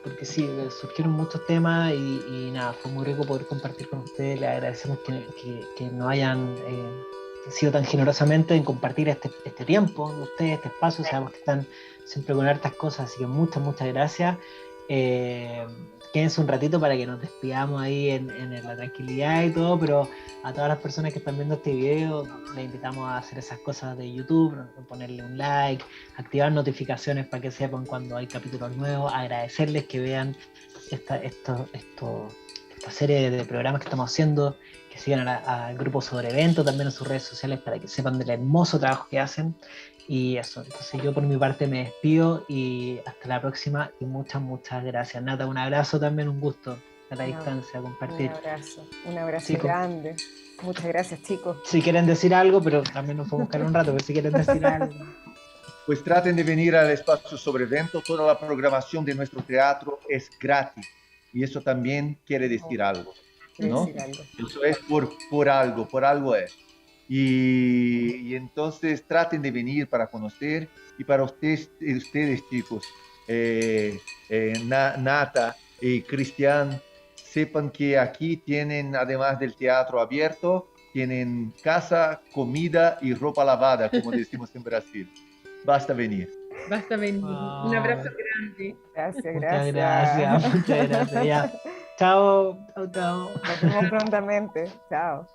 porque sí, surgieron muchos temas y nada, fue muy rico poder compartir con ustedes. Les agradecemos que nos hayan sido tan generosamente en compartir este tiempo de ustedes, este espacio. Sabemos que están siempre con hartas cosas, así que muchas gracias. Quédense un ratito para que nos despidamos ahí en la tranquilidad y todo, pero a todas las personas que están viendo este video les invitamos a hacer esas cosas de YouTube, ponerle un like, activar notificaciones para que sepan cuando hay capítulos nuevos, agradecerles que vean esta serie de programas que estamos haciendo, que sigan al grupo Sobre Evento también en sus redes sociales para que sepan del hermoso trabajo que hacen. Y eso, entonces yo por mi parte me despido y hasta la próxima y muchas gracias. Nata, un abrazo también, un gusto a la distancia compartir. Un abrazo Chicos, grande. Muchas gracias, chicos. Si quieren decir algo, pero también nos podemos quedar un rato, pero si quieren decir algo. Pues traten de venir al espacio Sobre Evento, toda la programación de nuestro teatro es gratis y eso también quiere decir algo, ¿no? Eso es por algo es. Y entonces traten de venir para conocer y para ustedes chicos, Nata y Cristian, sepan que aquí tienen, además del teatro abierto, tienen casa, comida y ropa lavada, como decimos en Brasil. Basta venir. Basta venir. Un abrazo grande. Gracias. Muchas gracias. Ya. Chao. Nos vemos prontamente. Chao.